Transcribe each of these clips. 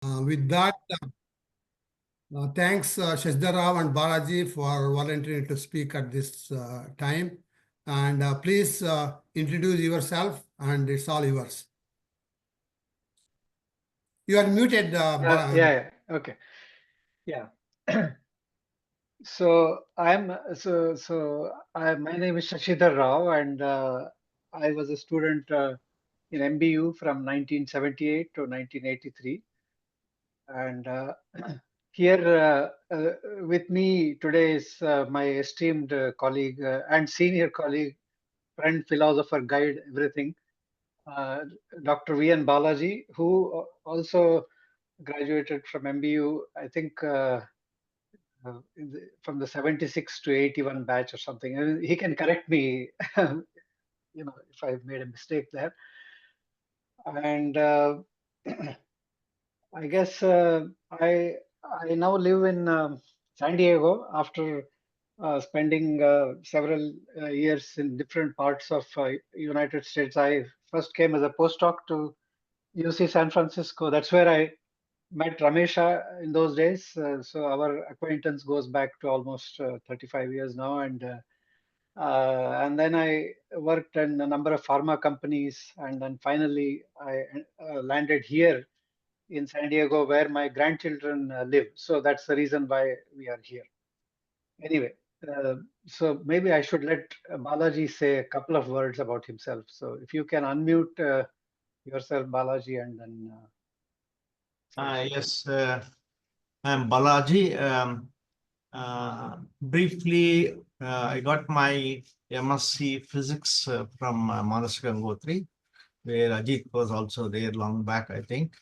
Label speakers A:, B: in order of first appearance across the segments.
A: With that, thanks Shashidhara and Balaji for volunteering to speak at this time. And please introduce yourself, and it's all yours. You are muted,
B: Okay. Yeah. So my name is Shashidhara, and I was a student in MBU from 1978 to 1983. And here with me today is my esteemed colleague and senior colleague, friend, philosopher, guide, everything, uh, Dr. V.N. Balaji, who also graduated from MBU, I think from the 76 to 81 batch or something. And he can correct me, if I've made a mistake there. And I guess I now live in San Diego after spending several years in different parts of United States. I first came as a postdoc to UC San Francisco. That's where I met Ramesha in those days. So our acquaintance goes back to almost 35 years now. And then I worked in a number of pharma companies. And then finally, I landed here in San Diego where my grandchildren live. So that's the reason why we are here. Anyway, so maybe I should let Balaji say a couple of words about himself. So if you can unmute yourself, Balaji, and then.
C: Yes, I'm Balaji. Briefly, I got my MSc Physics from Manas Gangotri, where Ajit was also there long back, I think.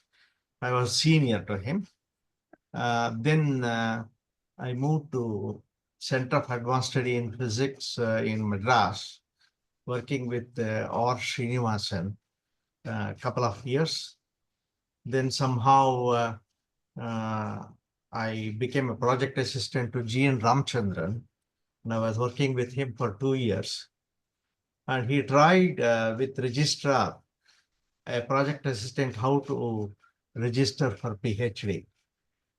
C: I was senior to him. Then I moved to Center of Advanced Study in Physics in Madras, working with R. Srinivasan a couple of years. Then somehow I became a project assistant to G.N. Ramachandran, and I was working with him for 2 years. And he tried with registrar, a project assistant, how to register for PhD.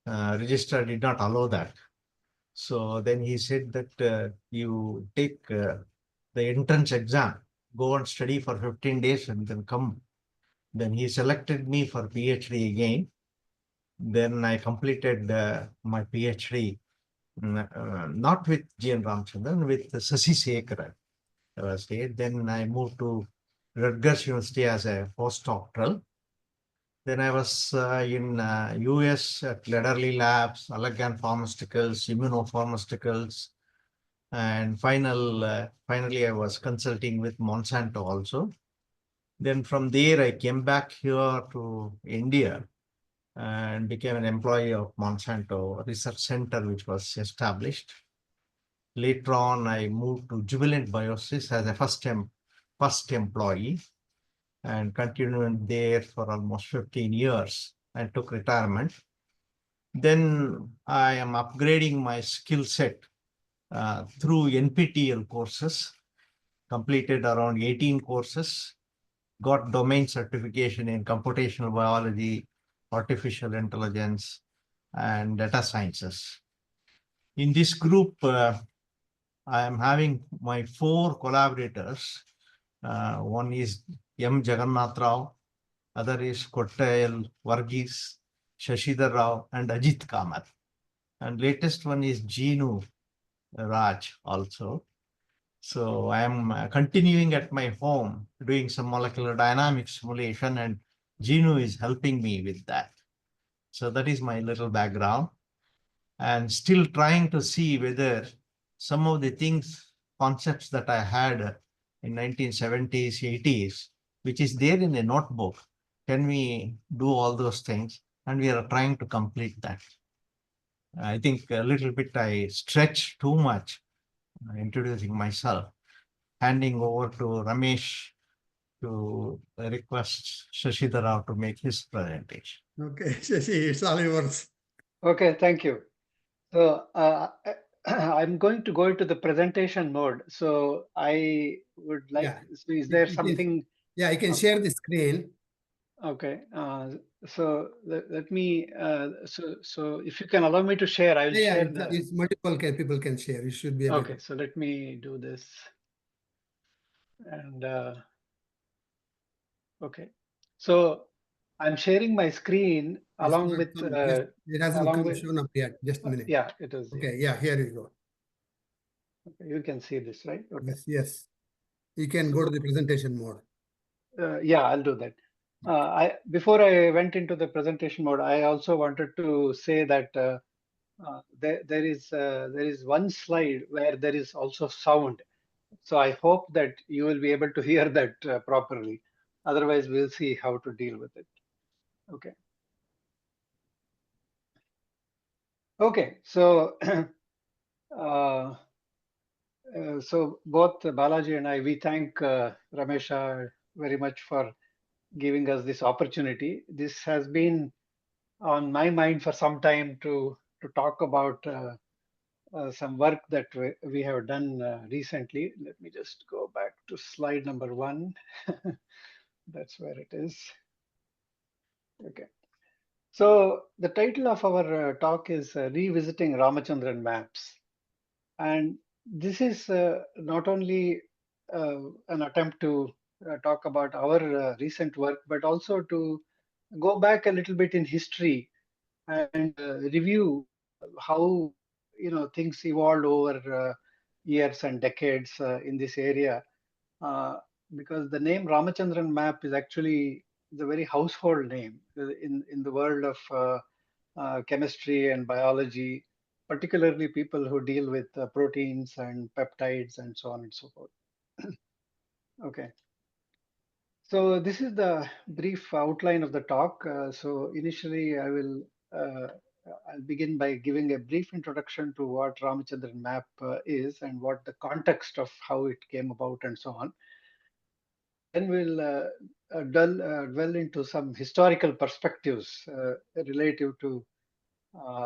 C: Registrar did not allow that. So then he said that you take the entrance exam, go and study for 15 days and then come. Then he selected me for PhD again. Then I completed my PhD, not with G.N. Ramachandran, with Sasi Sekharan. Then I moved to Rutgers University as a postdoctoral. Then I was in US at Lederle Labs, Allergan Pharmaceuticals, Immunopharmaceuticals, and finally I was consulting with Monsanto also. Then from there I came back here to India and became an employee of Monsanto Research Center, which was established. Later on, I moved to Jubilant Biosys as a first employee and continued there for almost 15 years and took retirement. Then I am upgrading my skill set through NPTEL courses, completed around 18 courses, got domain certification in computational biology, artificial intelligence, and data sciences. In this group, I am having my 4 collaborators. One is M. Jagannath Rao, other is Kottayal Varghese, Shashidhara Rao, and Ajit Kamath. And latest one is Jeenu Raj also. So I am continuing at my home, doing some molecular dynamics simulation, and Jeenu is helping me with that. So that is my little background. And still trying to see whether some of the concepts that I had in 1970s, 80s, which is there in a notebook, can we do all those things? And we are trying to complete that. I think a little bit I stretch too much introducing myself, handing over to Ramesh to request Shashidhara to make his presentation.
A: Okay, Shashi, it's all yours.
B: Okay, thank you. So I'm going to go into the presentation mode. So I would like,
A: Yeah.
B: so is there something?
A: Yeah, I can share the screen.
B: Okay. So let me. So if you can allow me to share, I will
A: Yeah,
B: share.
A: it's multiple people can share. You should be able
B: Okay. So let me do this. And okay. So I'm sharing my screen
A: It's
B: along
A: not
B: with
A: come. Just it hasn't
B: along
A: come
B: with.
A: shown up yet. Just a minute.
B: Yeah, it is.
A: Okay, yeah, here you go.
B: Okay, you can see this, right? Okay.
A: Yes, yes. You can go
B: So
A: to the presentation mode.
B: yeah, I'll do that. Before I went into the presentation mode, I also wanted to say that there is one slide where there is also sound. So I hope that you will be able to hear that properly. Otherwise, we'll see how to deal with it. Okay. Okay. So uh, so both Balaji and I, we thank Ramesha very much for giving us this opportunity. This has been on my mind for some time to talk about some work that we have done recently. Let me just go back to slide number 1. That's where it is. Okay. So the title of our talk is Revisiting Ramachandran Maps. And this is not only an attempt to talk about our recent work, but also to go back a little bit in history and review how things evolved over years and decades in this area. Uh, because the name Ramachandran map is actually the very household name in the world of chemistry and biology, particularly people who deal with proteins and peptides and so on and so forth. Okay. So this is the brief outline of the talk. So initially, I'll begin by giving a brief introduction to what Ramachandran map is and what the context of how it came about and so on. Then we'll dwell into some historical perspectives relative to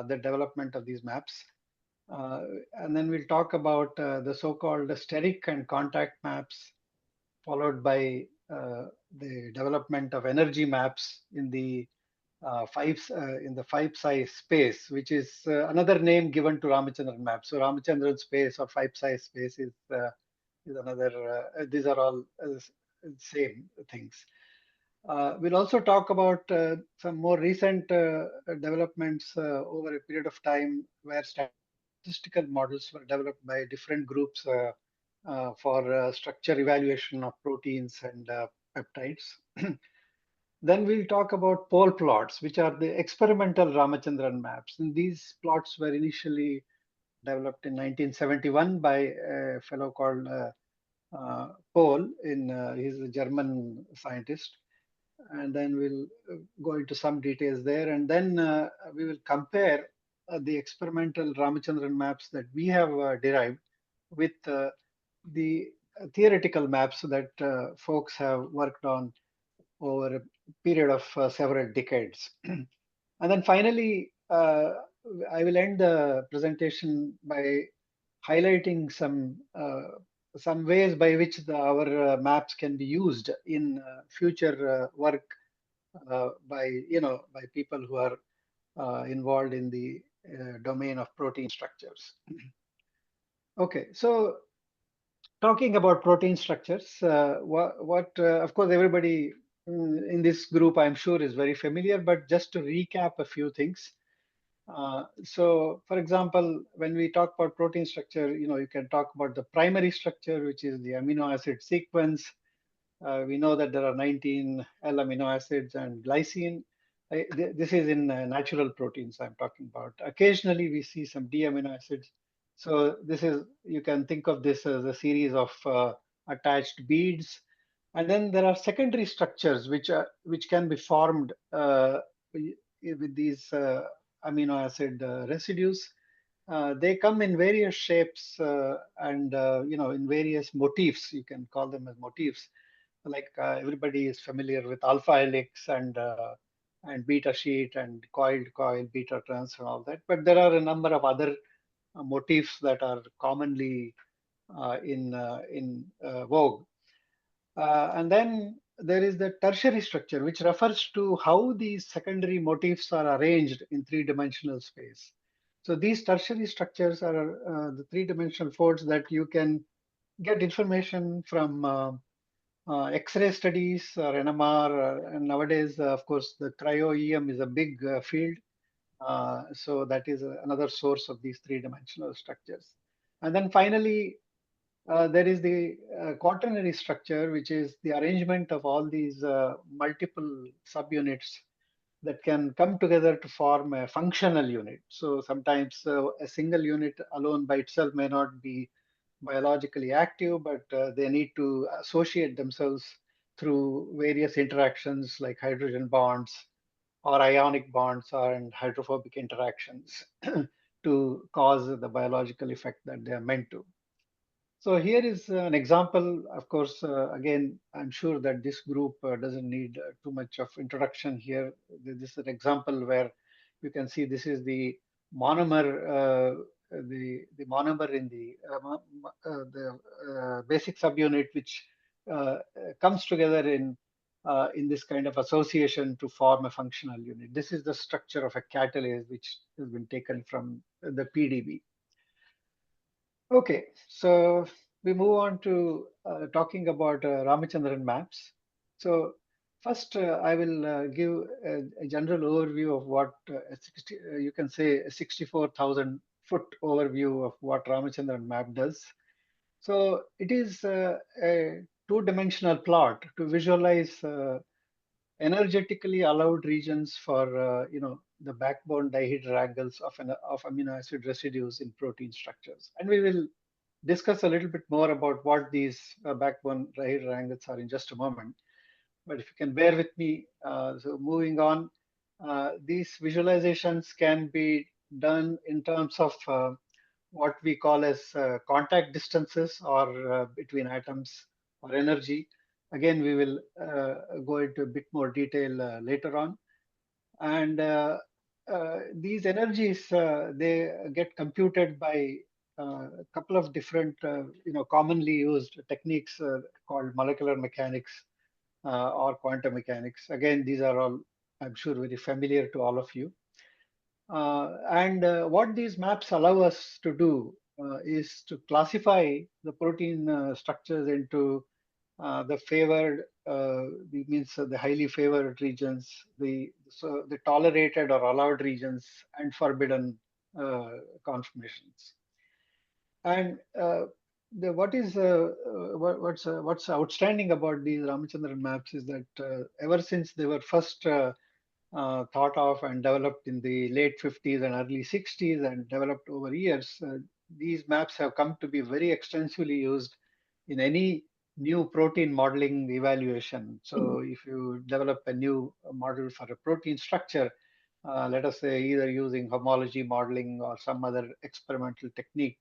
B: the development of these maps. And then we'll talk about the so-called steric and contact maps, followed by the development of energy maps in the five size space, which is another name given to Ramachandran map. So Ramachandran space or five size space is another. These are all same things. We'll also talk about some more recent developments over a period of time where statistical models were developed by different groups for structure evaluation of proteins and peptides. Then we'll talk about Pohl plots, which are the experimental Ramachandran maps. And these plots were initially developed in 1971 by a fellow called Pohl. He's a German scientist. And then we'll go into some details there. And then we will compare the experimental Ramachandran maps that we have derived with the theoretical maps that folks have worked on over a period of several decades. And then finally, I will end the presentation by highlighting some ways by which our maps can be used in future work by people who are involved in the domain of protein structures. Okay, so talking about protein structures, of course, everybody in this group, I'm sure, is very familiar, but just to recap a few things. So, for example, when we talk about protein structure, you can talk about the primary structure, which is the amino acid sequence. We know that there are 19 L amino acids and glycine. This is in natural proteins I'm talking about. Occasionally, we see some D amino acids. So you can think of this as a series of attached beads. And then there are secondary structures which can be formed with these amino acid residues. They come in various shapes and in various motifs. You can call them as motifs. Like everybody is familiar with alpha helix and beta sheet and coiled coil, beta trans, and all that. But there are a number of other motifs that are commonly in vogue. And then there is the tertiary structure, which refers to how these secondary motifs are arranged in three-dimensional space. So these tertiary structures are the three-dimensional folds that you can get information from X-ray studies or NMR, and nowadays, of course, the cryo-EM is a big field. So that is another source of these three-dimensional structures. And then finally, there is the quaternary structure, which is the arrangement of all these multiple subunits that can come together to form a functional unit. So sometimes a single unit alone by itself may not be biologically active, but they need to associate themselves through various interactions like hydrogen bonds or ionic bonds or and hydrophobic interactions to cause the biological effect that they are meant to. So here is an example. Of course, again, I'm sure that this group doesn't need too much of introduction here. This is an example where you can see this is the monomer, the monomer in the basic subunit, which comes together in this kind of association to form a functional unit. This is the structure of a catalase, which has been taken from the PDB. Okay, so we move on to talking about Ramachandran maps. So first, I will give a general overview of what you can say a 64,000 foot overview of what Ramachandran map does. So it is a two-dimensional plot to visualize energetically allowed regions for the backbone dihedral angles of amino acid residues in protein structures, and we will discuss a little bit more about what these backbone dihedral angles are in just a moment. But if you can bear with me, so moving on, these visualizations can be done in terms of what we call as contact distances or between atoms or energy. Again, we will go into a bit more detail later on. And these energies, they get computed by a couple of different, commonly used techniques called molecular mechanics or quantum mechanics. Again, these are all, I'm sure, very familiar to all of you. And what these maps allow us to do is to classify the protein structures into the favored, means the highly favored regions, the tolerated or allowed regions, and forbidden conformations. And what's outstanding about these Ramachandran maps is that ever since they were first thought of and developed in the late 50s and early 60s and developed over years, these maps have come to be very extensively used in any new protein modeling evaluation. So if you develop a new model for a protein structure, let us say either using homology modeling or some other experimental technique,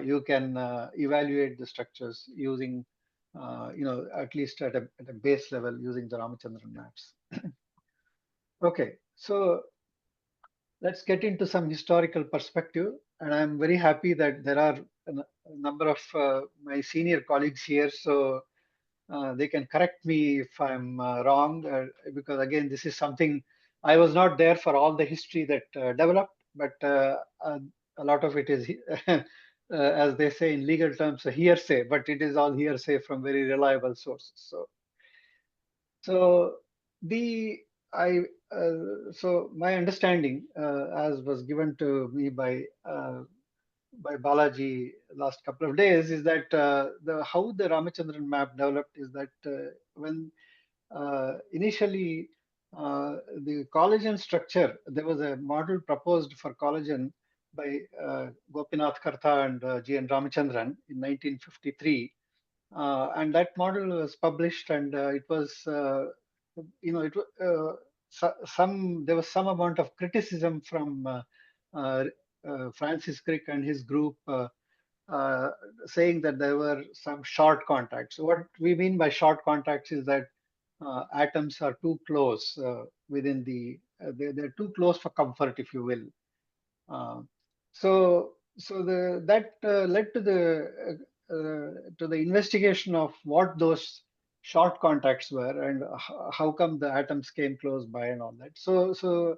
B: you can evaluate the structures using, at least at a base level using the Ramachandran maps. Okay, so let's get into some historical perspective. And I'm very happy that there are a number of my senior colleagues here, so they can correct me if I'm wrong, because again, this is something I was not there for all the history that developed, but a lot of it is, as they say in legal terms, a hearsay, but it is all hearsay from very reliable sources. So the I so my understanding, as was given to me by Balaji last couple of days, is that how the Ramachandran map developed is that when initially the collagen structure, there was a model proposed for collagen by Gopinath Karta and G.N. Ramachandran in 1953. And that model was published, and it was, there was some amount of criticism from Francis Crick and his group, saying that there were some short contacts. So what we mean by short contacts is that atoms are too close within the, they're too close for comfort, if you will. That led to the investigation of what those short contacts were, and how come the atoms came close by and all that. So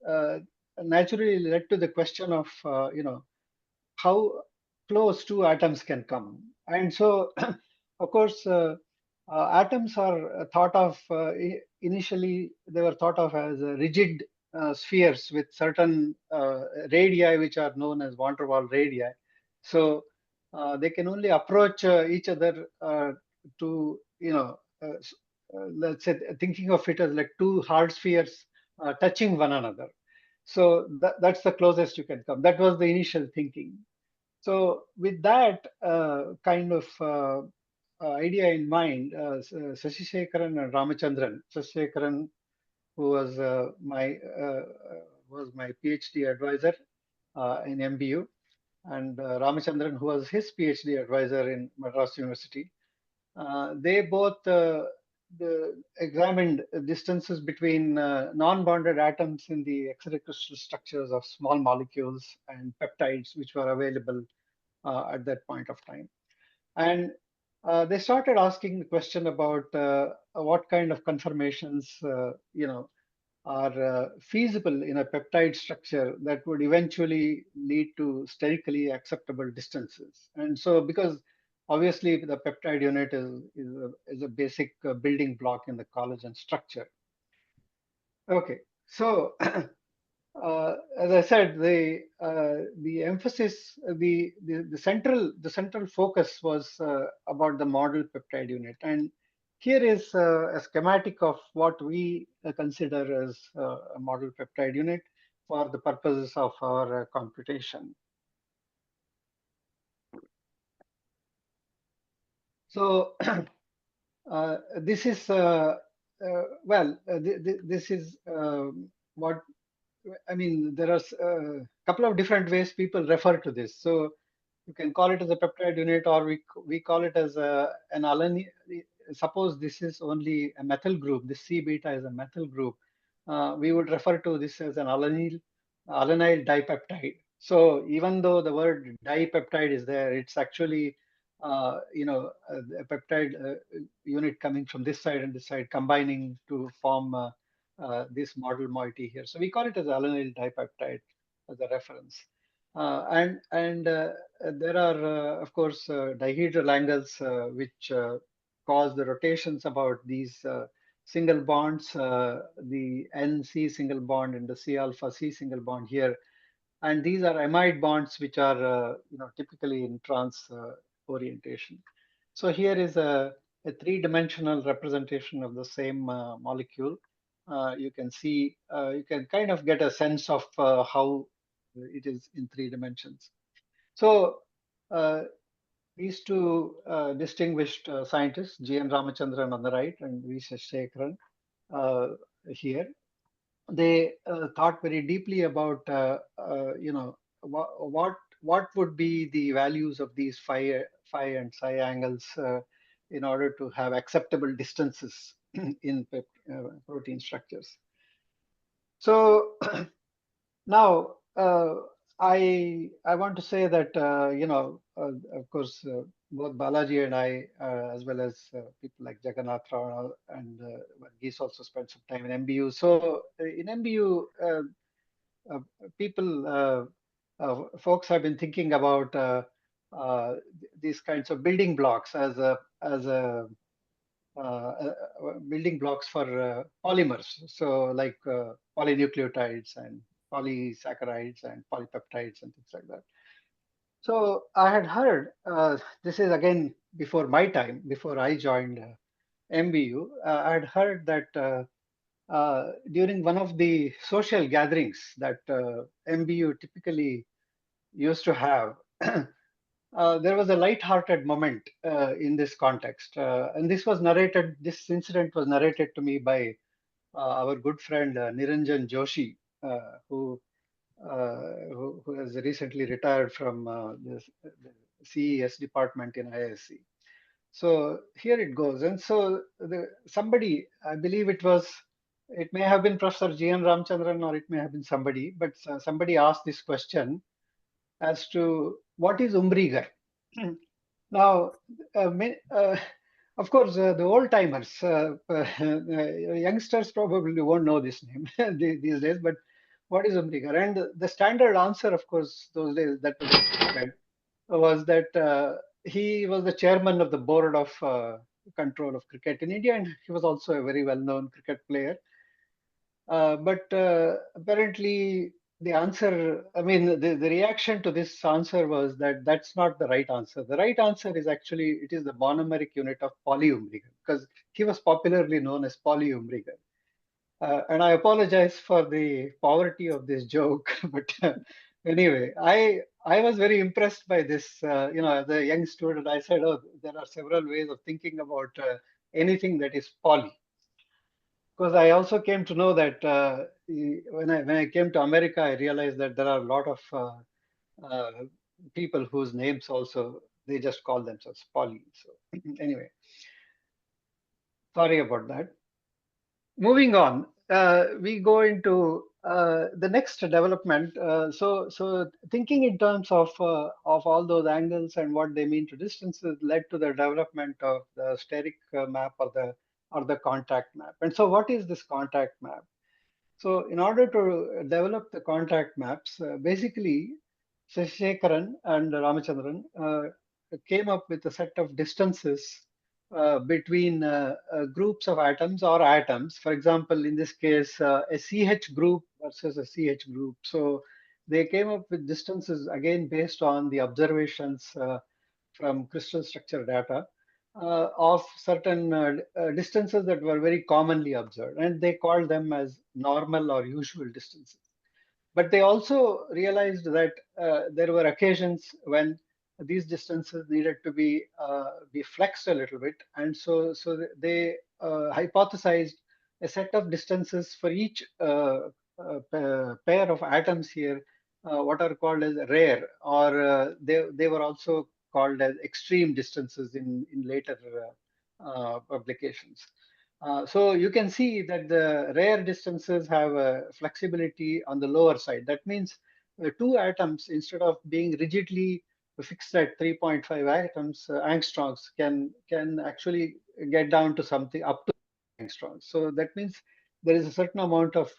B: uh, naturally led to the question of how close two atoms can come. And so, of course, atoms are thought of initially, they were thought of as rigid spheres with certain radii, which are known as van der Waals radii. So they can only approach each other to, let's say, thinking of it as like two hard spheres touching one another. So that's the closest you can come. That was the initial thinking. So with that kind of idea in mind, Shashidhara and Ramachandran, Shashidhara, who was my PhD advisor in MBU, and Ramachandran, who was his PhD advisor in Madras University, they both examined distances between non-bonded atoms in the X-ray crystal structures of small molecules and peptides, which were available at that point of time. And they started asking the question about what kind of conformations, are feasible in a peptide structure that would eventually lead to sterically acceptable distances. And so, because obviously the peptide unit is a basic building block in the collagen structure. Okay, so as I said, the emphasis, the central focus was about the model peptide unit, and here is a schematic of what we consider as a model peptide unit for the purposes of our computation. So this is this is what I mean. There are a couple of different ways people refer to this. So you can call it as a peptide unit, or we call it as an alanine. Suppose this is only a methyl group. This C beta is a methyl group. We would refer to this as an alanine dipeptide. So even though the word dipeptide is there, it's actually a peptide unit coming from this side and this side combining to form this model moiety here. So we call it as alanine dipeptide as a reference. And there are, of course, dihedral angles which cause the rotations about these single bonds, the NC single bond and the C alpha C single bond here. And these are amide bonds which are typically in trans orientation. So here is a three-dimensional representation of the same molecule. You can see, you can kind of get a sense of how it is in 3 dimensions. So these two distinguished scientists, G.N. Ramachandran on the right and V. Shashidhara here, they thought very deeply about what would be the values of these phi and psi angles in order to have acceptable distances in protein structures. So now I want to say that of course both Balaji and I, as well as people like Jagannath Rao and Verghese also spent some time in MBU. So in MBU, people, folks have been thinking about these kinds of building blocks as building blocks for polymers. So like polynucleotides and polysaccharides and polypeptides and things like that. So I had heard, this is again before my time, before I joined MBU, I had heard that during one of the social gatherings that MBU typically used to have, there was a light-hearted moment in this context. And this incident was narrated to me by our good friend Niranjan Joshi, who has recently retired from the CES department in IISc. So here it goes. And so somebody, I believe it may have been Professor G.N. Ramachandran or it may have been somebody, but somebody asked this question as to what is umbriger. Now, Of course, the old timers, youngsters probably won't know this name these days, but what is Umbrigar? And the standard answer, of course, those days that was expected was that he was the chairman of the board of control of cricket in India, and he was also a very well-known cricket player. But apparently, the answer, I mean, the reaction to this answer was that that's not the right answer. The right answer is actually, it is the monomeric unit of polyumbrigal, because he was popularly known as polyumbrigal. And I apologize for the poverty of this joke, but anyway, I was very impressed by this. As a young student, I said, "Oh, there are several ways of thinking about anything that is poly." Because I also came to know that when I came to America, I realized that there are a lot of uh, people whose names also they just call themselves poly. So anyway, sorry about that. Moving on, we go into the next development. So thinking in terms of all those angles and what they mean to distances led to the development of the steric map or the contact map. And so, what is this contact map? So, in order to develop the contact maps, basically, Shashidharan and Ramachandran came up with a set of distances between groups of atoms or atoms. For example, in this case, a CH group versus a CH group. So they came up with distances again based on the observations from crystal structure data of certain distances that were very commonly observed, and they called them as normal or usual distances. But they also realized that there were occasions when these distances needed to be flexed a little bit, and so they hypothesized a set of distances for each pair of atoms here, what are called as rare, or they were also called as extreme distances in later publications. So you can see that the rare distances have a flexibility on the lower side. That means the two atoms, instead of being rigidly fixed at 3.5 atoms, angstroms, can actually get down to something up to angstroms. So that means there is a certain amount of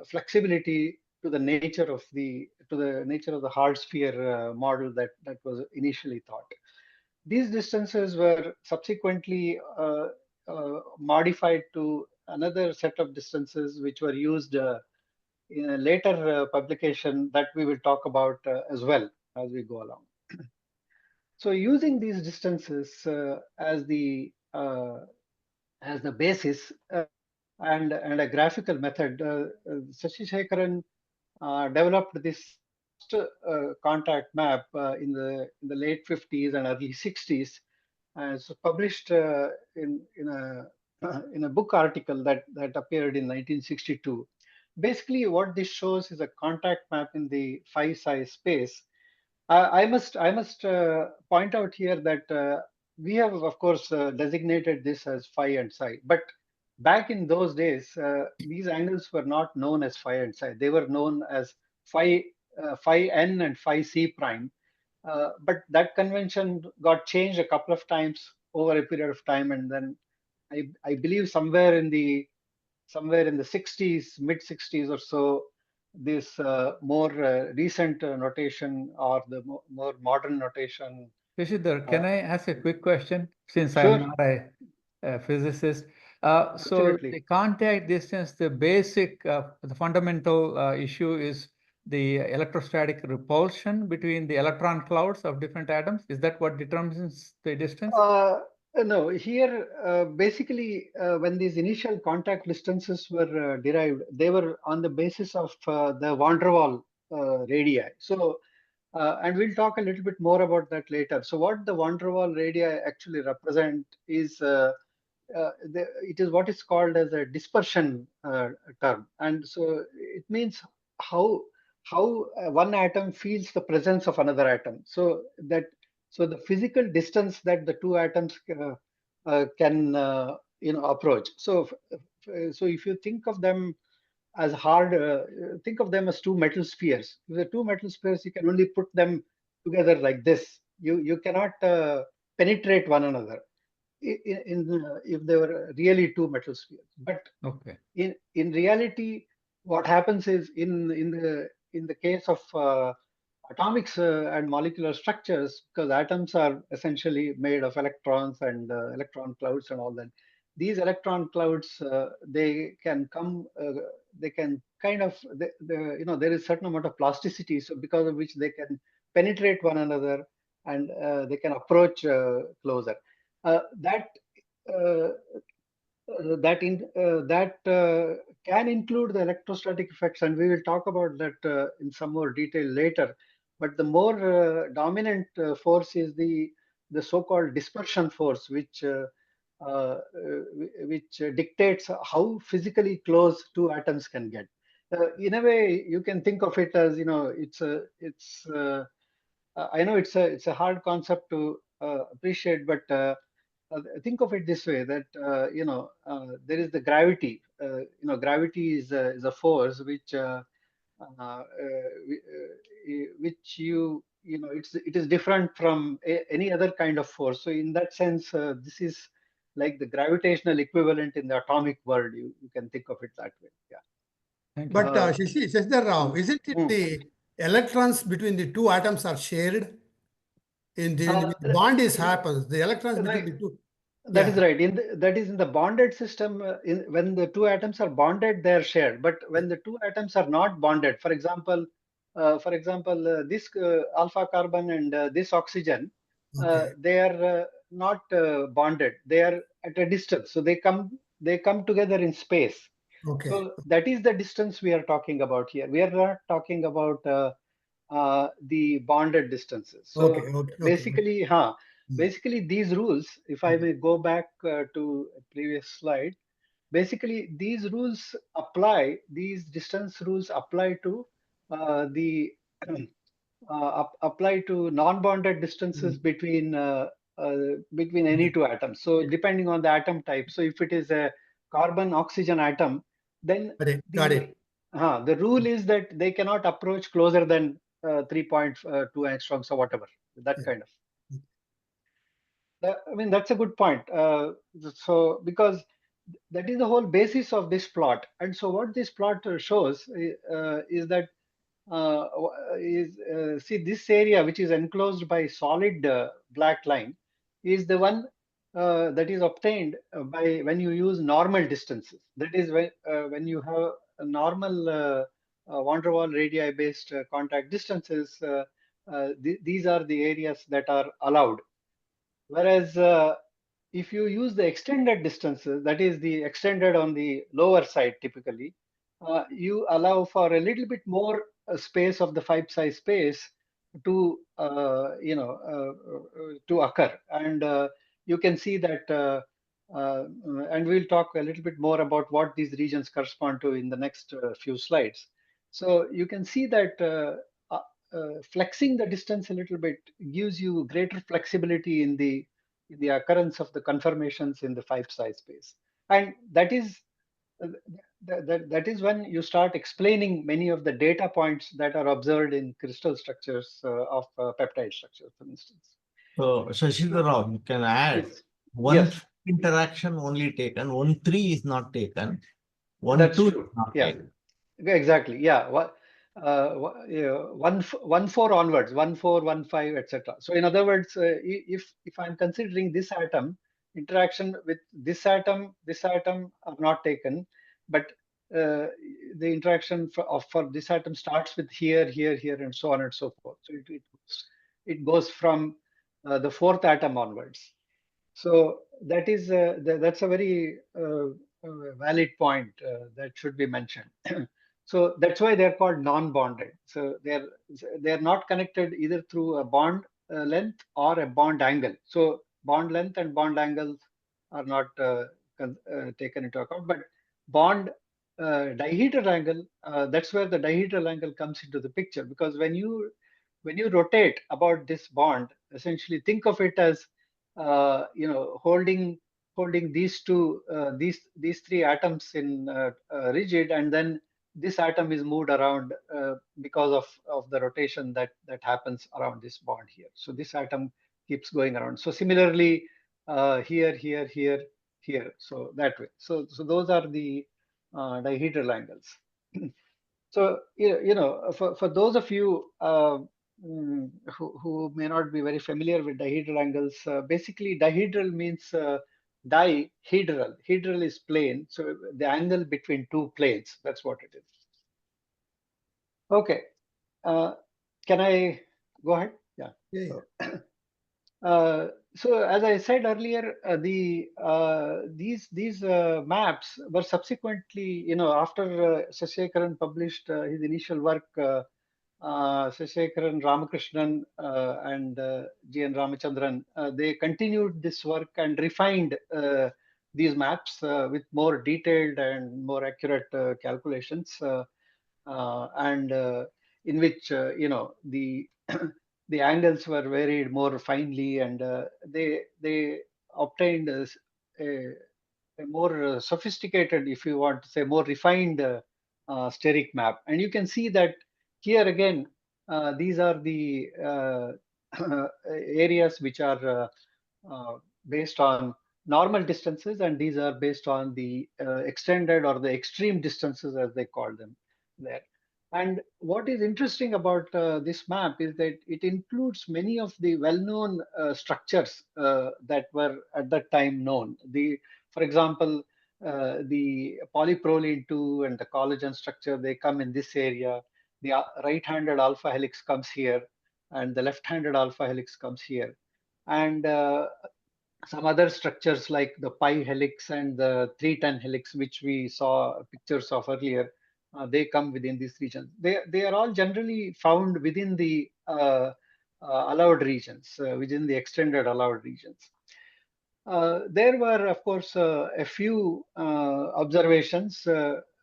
B: flexibility to the nature of the hard sphere model that was initially thought. These distances were subsequently modified to another set of distances, which were used in a later publication that we will talk about as well as we go along. So, using these distances as the basis and a graphical method, Shashidharan developed this contact map in the late 50s and early 60s, so published in a book article that appeared in 1962. Basically, what this shows is a contact map in the phi size space. I must point out here that we have, of course, designated this as phi and psi, but back in those days, these angles were not known as phi and psi. They were known as phi n and phi c prime. But that convention got changed a couple of times over a period of time, and then I believe somewhere in the 60s, mid 60s or so, this more recent notation or the more modern notation.
D: Shashidhar, can I ask a quick question since I'm
B: Sure,
D: not a physicist? So
B: absolutely.
D: the contact distance, the fundamental issue is the electrostatic repulsion between the electron clouds of different atoms. Is that what determines the distance?
B: No, here basically when these initial contact distances were derived, they were on the basis of the van der Waals radii. So, and we'll talk a little bit more about that later. So, what the van der Waals radii actually represent is it is what is called as a dispersion term, and so it means how one atom feels the presence of another atom. So the physical distance that the two atoms can approach. So if you think of them as think of them as two metal spheres. If the two metal spheres, you can only put them together like this. You cannot penetrate one another. if they were really two metal spheres. But
D: Okay.
B: in reality, what happens is in the case of atomics and molecular structures, because atoms are essentially made of electrons and electron clouds and all that. These electron clouds, they can come, they can kind of, there is certain amount of plasticity, so because of which they can penetrate one another and they can approach closer. That uh, can include the electrostatic effects, and we will talk about that in some more detail later. But the more dominant force is the so-called dispersion force, which dictates how physically close two atoms can get. In a way, you can think of it as, I know it's a hard concept to appreciate, but think of it this way: that there is the gravity. Gravity is a force which which it is different from any other kind of force. So in that sense, this is like the gravitational equivalent in the atomic world. You can think of it that way. Yeah.
D: Thank you.
A: But Shashidhar Rao, isn't it
B: mm.
A: the electrons between the two atoms are shared? In the
B: Uh,
A: bond is happens, the electrons between
B: right.
A: the two.
B: That is
A: Yeah.
B: right. That is in the bonded system. When the two atoms are bonded, they are shared. But when the two atoms are not bonded, for example, this alpha carbon and this oxygen,
A: Okay.
B: they are not bonded. They are at a distance. So they come together in space.
A: Okay.
B: So that is the distance we are talking about here. We are not talking about the bonded distances. So
A: Okay. Okay. Okay.
B: basically, basically these rules, if I may go back to a previous slide, basically these rules apply, these distance rules apply to the apply to non-bonded distances between any two atoms. So depending on the atom type, so if it is a carbon oxygen atom, then
A: Got it. Got
B: the
A: it.
B: the rule is that they cannot approach closer than 3.2 angstroms or whatever, that
A: Yeah.
B: kind of. I mean, that's a good point. So because that is the whole basis of this plot. And so what this plot shows is that see, this area which is enclosed by solid black line is the one that is obtained by when you use normal distances. That is when you have a normal van der Waals radii based contact distances. These are the areas that are allowed. Whereas if you use the extended distances, that is the extended on the lower side typically, you allow for a little bit more space of the 5 psi space to to occur, and you can see that, and we'll talk a little bit more about what these regions correspond to in the next few slides. So you can see that flexing the distance a little bit gives you greater flexibility in the occurrence of the conformations in the 5 psi space, and uh, that is when you start explaining many of the data points that are observed in crystal structures of peptide structures, for instance.
C: So, Shashidhara Rao, you can add
B: Yes,
C: one
B: yes,
C: interaction only taken, 1,3 is not taken,
B: that's
C: 1,2 is
B: true.
C: not
B: Yeah.
C: taken.
B: Exactly. Yeah. One four onwards, 1 4, 1 5, etc. So in other words, if I'm considering this atom, interaction with this atom are not taken, but the interaction for this atom starts with here, here, here, and so on and so forth. So it goes from the fourth atom onwards. So that's a very valid point that should be mentioned. So that's why they're called non-bonded. So they're not connected either through a bond length or a bond angle. So bond length and bond angles are not taken into account, but bond dihedral angle, that's where the dihedral angle comes into the picture, because when you rotate about this bond, essentially think of it as holding these three atoms in rigid, and then this atom is moved around because of the rotation that happens around this bond here. So this atom keeps going around. So similarly, here, here, here, here. So that way. So those are the dihedral angles. So for those of you who may not be very familiar with dihedral angles, basically dihedral means dihedral. Hedral is plane, so the angle between two planes. That's what it is. Okay, can I go ahead? Yeah.
A: Yeah.
B: So as I said earlier, these maps were subsequently, after Shashidhara published his initial work, Shashidhara, Ramakrishnan, and G.N. Ramachandran, they continued this work and refined these maps with more detailed and more accurate calculations, and in which the the angles were varied more finely, and they obtained a more sophisticated, if you want to say, more refined steric map. And you can see that here again, these are the areas which are based on normal distances, and these are based on the extended or the extreme distances, as they call them there. And what is interesting about this map is that it includes many of the well-known structures that were at that time known. For example, the polyproline 2 and the collagen structure, they come in this area. The right-handed alpha helix comes here, and the left-handed alpha helix comes here. And some other structures like the pi helix and the 310 helix, which we saw pictures of earlier, they come within this region. They are all generally found within the allowed regions, within the extended allowed regions. There were, of course, a few observations,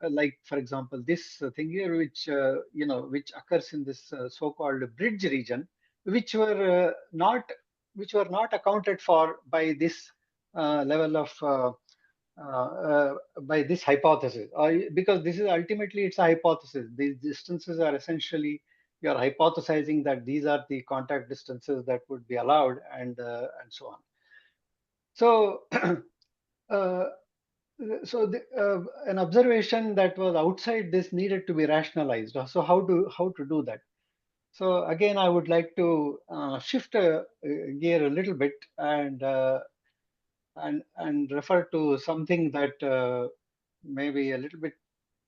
B: like, for example, this thing here, which occurs in this so-called bridge region, which were not accounted for by this level of by this hypothesis, because this is ultimately, it's a hypothesis. These distances are essentially, you're hypothesizing that these are the contact distances that would be allowed, and so on. So, an observation that was outside this needed to be rationalized. So how to do that? So again, I would like to shift gear a little bit and refer to something that may be a little bit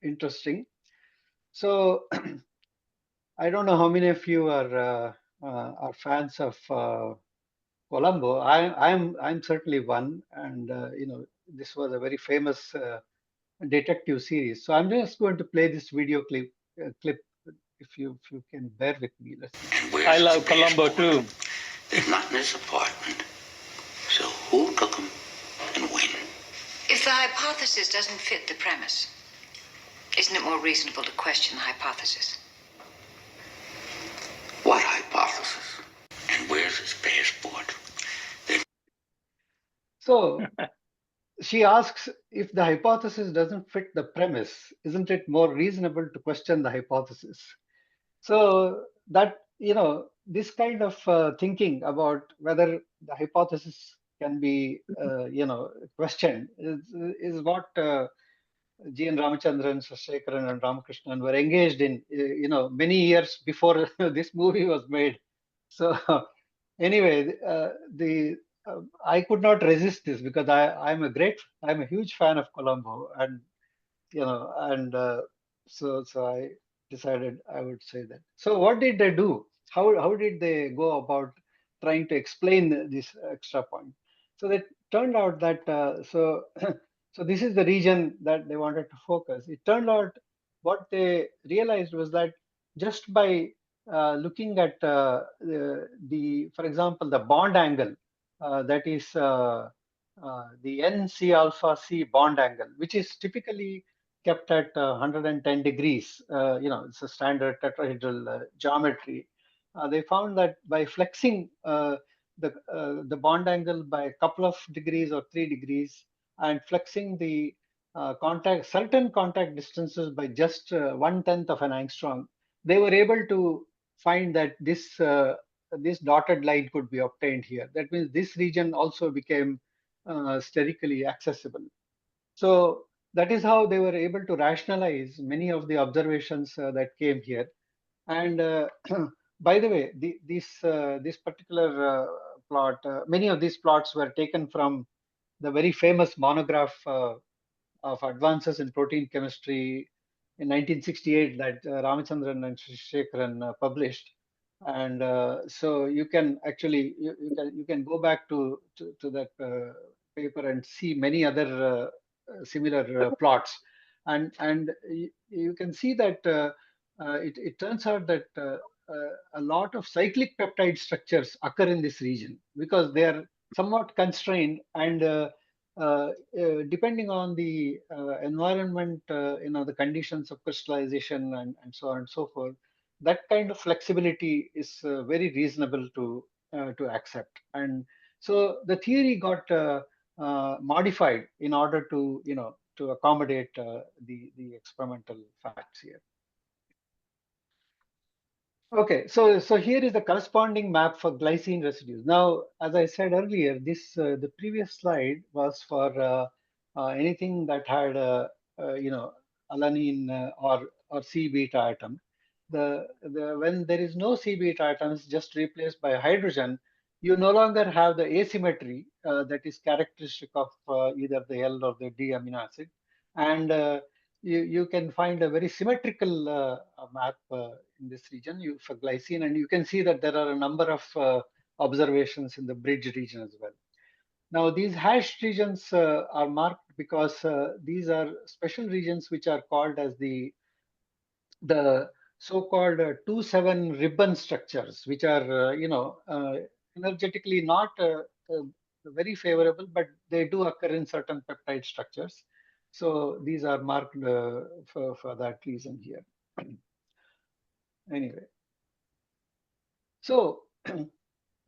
B: interesting. So I don't know how many of you are fans of Colombo. I'm certainly one, and this was a very famous detective series. So I'm just going to play this video clip. If you can bear with me.
E: I love Colombo too. They're not in his apartment. So who took them and when?
F: If the hypothesis doesn't fit the premise, isn't it more reasonable to question the hypothesis?
E: What hypothesis? And where's his passport?
B: So she asks, if the hypothesis doesn't fit the premise, isn't it more reasonable to question the hypothesis? So that, this kind of thinking about whether the hypothesis can be, questioned is what G.N. Ramachandran, Shashidhara, and Ramakrishnan were engaged in, many years before this movie was made. So anyway, I could not resist this, because I'm a huge fan of Colombo, and so I decided I would say that. So what did they do? How did they go about trying to explain this extra point? So it turned out that so this is the region that they wanted to focus. It turned out what they realized was that just by looking at for example, the bond angle, that is the NC alpha C bond angle, which is typically kept at 110 degrees. It's a standard tetrahedral geometry. They found that by flexing the bond angle by a couple of degrees or 3 degrees, and flexing the certain contact distances by just 1/10 of an angstrom, they were able to find that this this dotted line could be obtained here. That means this region also became sterically accessible. So that is how they were able to rationalize many of the observations that came here. And by the way, this particular plot, many of these plots were taken from the very famous monograph of advances in protein chemistry in 1968 that Ramachandran and Shashidhara published. And so you can actually you can go back to that paper and see many other similar plots, and you can see that it turns out that a lot of cyclic peptide structures occur in this region because they are somewhat constrained, and depending on the environment, the conditions of crystallization and so on and so forth, that kind of flexibility is very reasonable to accept. And so the theory got modified in order to to accommodate the experimental facts here. Okay, so here is the corresponding map for glycine residues. Now, as I said earlier, this the previous slide was for anything that had alanine or C beta atom. When there is no C beta atom, it's just replaced by hydrogen, you no longer have the asymmetry that is characteristic of either the L or the D amino acid, and you can find a very symmetrical map in this region for glycine, and you can see that there are a number of observations in the bridge region as well. Now, these hashed regions are marked because these are special regions which are called as the so-called 2,7 ribbon structures, which are energetically not very favorable, but they do occur in certain peptide structures. So these are marked for that reason here. Anyway, so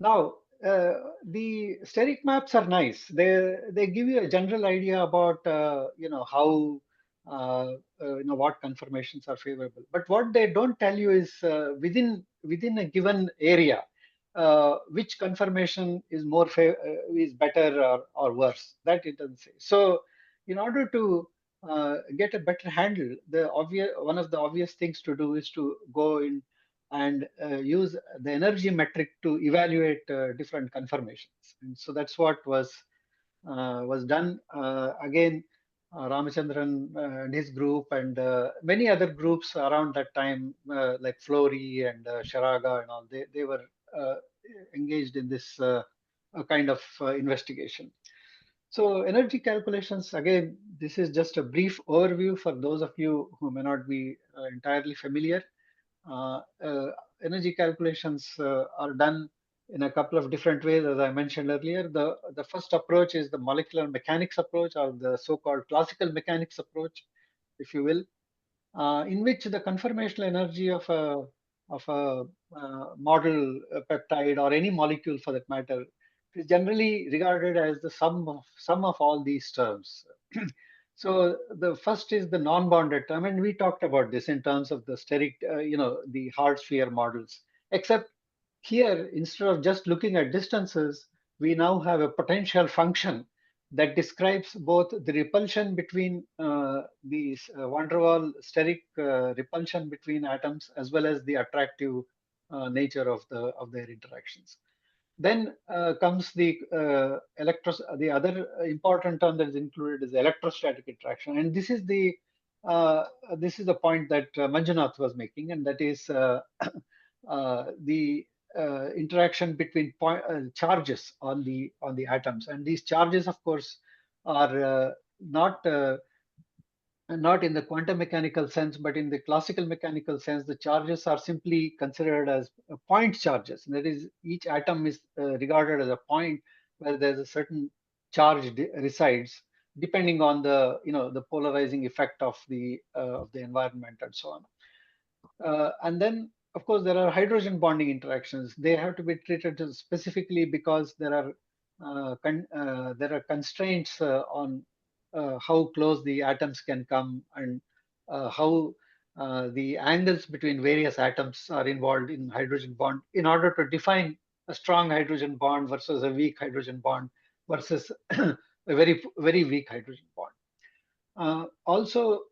B: now the steric maps are nice. They give you a general idea about how what conformations are favorable. But what they don't tell you is within a given area, which conformation is is better or worse. That it doesn't say. So in order to get a better handle, one of the obvious things to do is to go in and use the energy metric to evaluate different conformations. And so that's what was done. Again, Ramachandran and his group and many other groups around that time, like Flory and Sharaga and all, they were engaged in this kind of investigation. So energy calculations, again, this is just a brief overview for those of you who may not be entirely familiar. Energy calculations are done in a couple of different ways, as I mentioned earlier. The first approach is the molecular mechanics approach, or the so-called classical mechanics approach, if you will, in which the conformational energy of a model peptide or any molecule for that matter is generally regarded as the sum of all these terms. So the first is the non-bonded term, and we talked about this in terms of the steric, the hard sphere models. Except here, instead of just looking at distances, we now have a potential function that describes both the repulsion between the van der Waal steric repulsion between atoms, as well as the attractive nature of their interactions. Then comes the the other important term that is included is electrostatic interaction, and this is the point that Manjunath was making, and that is the interaction between charges on the atoms, and these charges, of course, are not in the quantum mechanical sense, but in the classical mechanical sense. The charges are simply considered as point charges. That is, each atom is regarded as a point where there's a certain charge resides, depending on the the polarizing effect of the environment and so on. And then, of course, there are hydrogen bonding interactions. They have to be treated specifically because there are constraints on how close the atoms can come, and how the angles between various atoms are involved in hydrogen bond in order to define a strong hydrogen bond versus a weak hydrogen bond versus a very weak hydrogen bond. Also,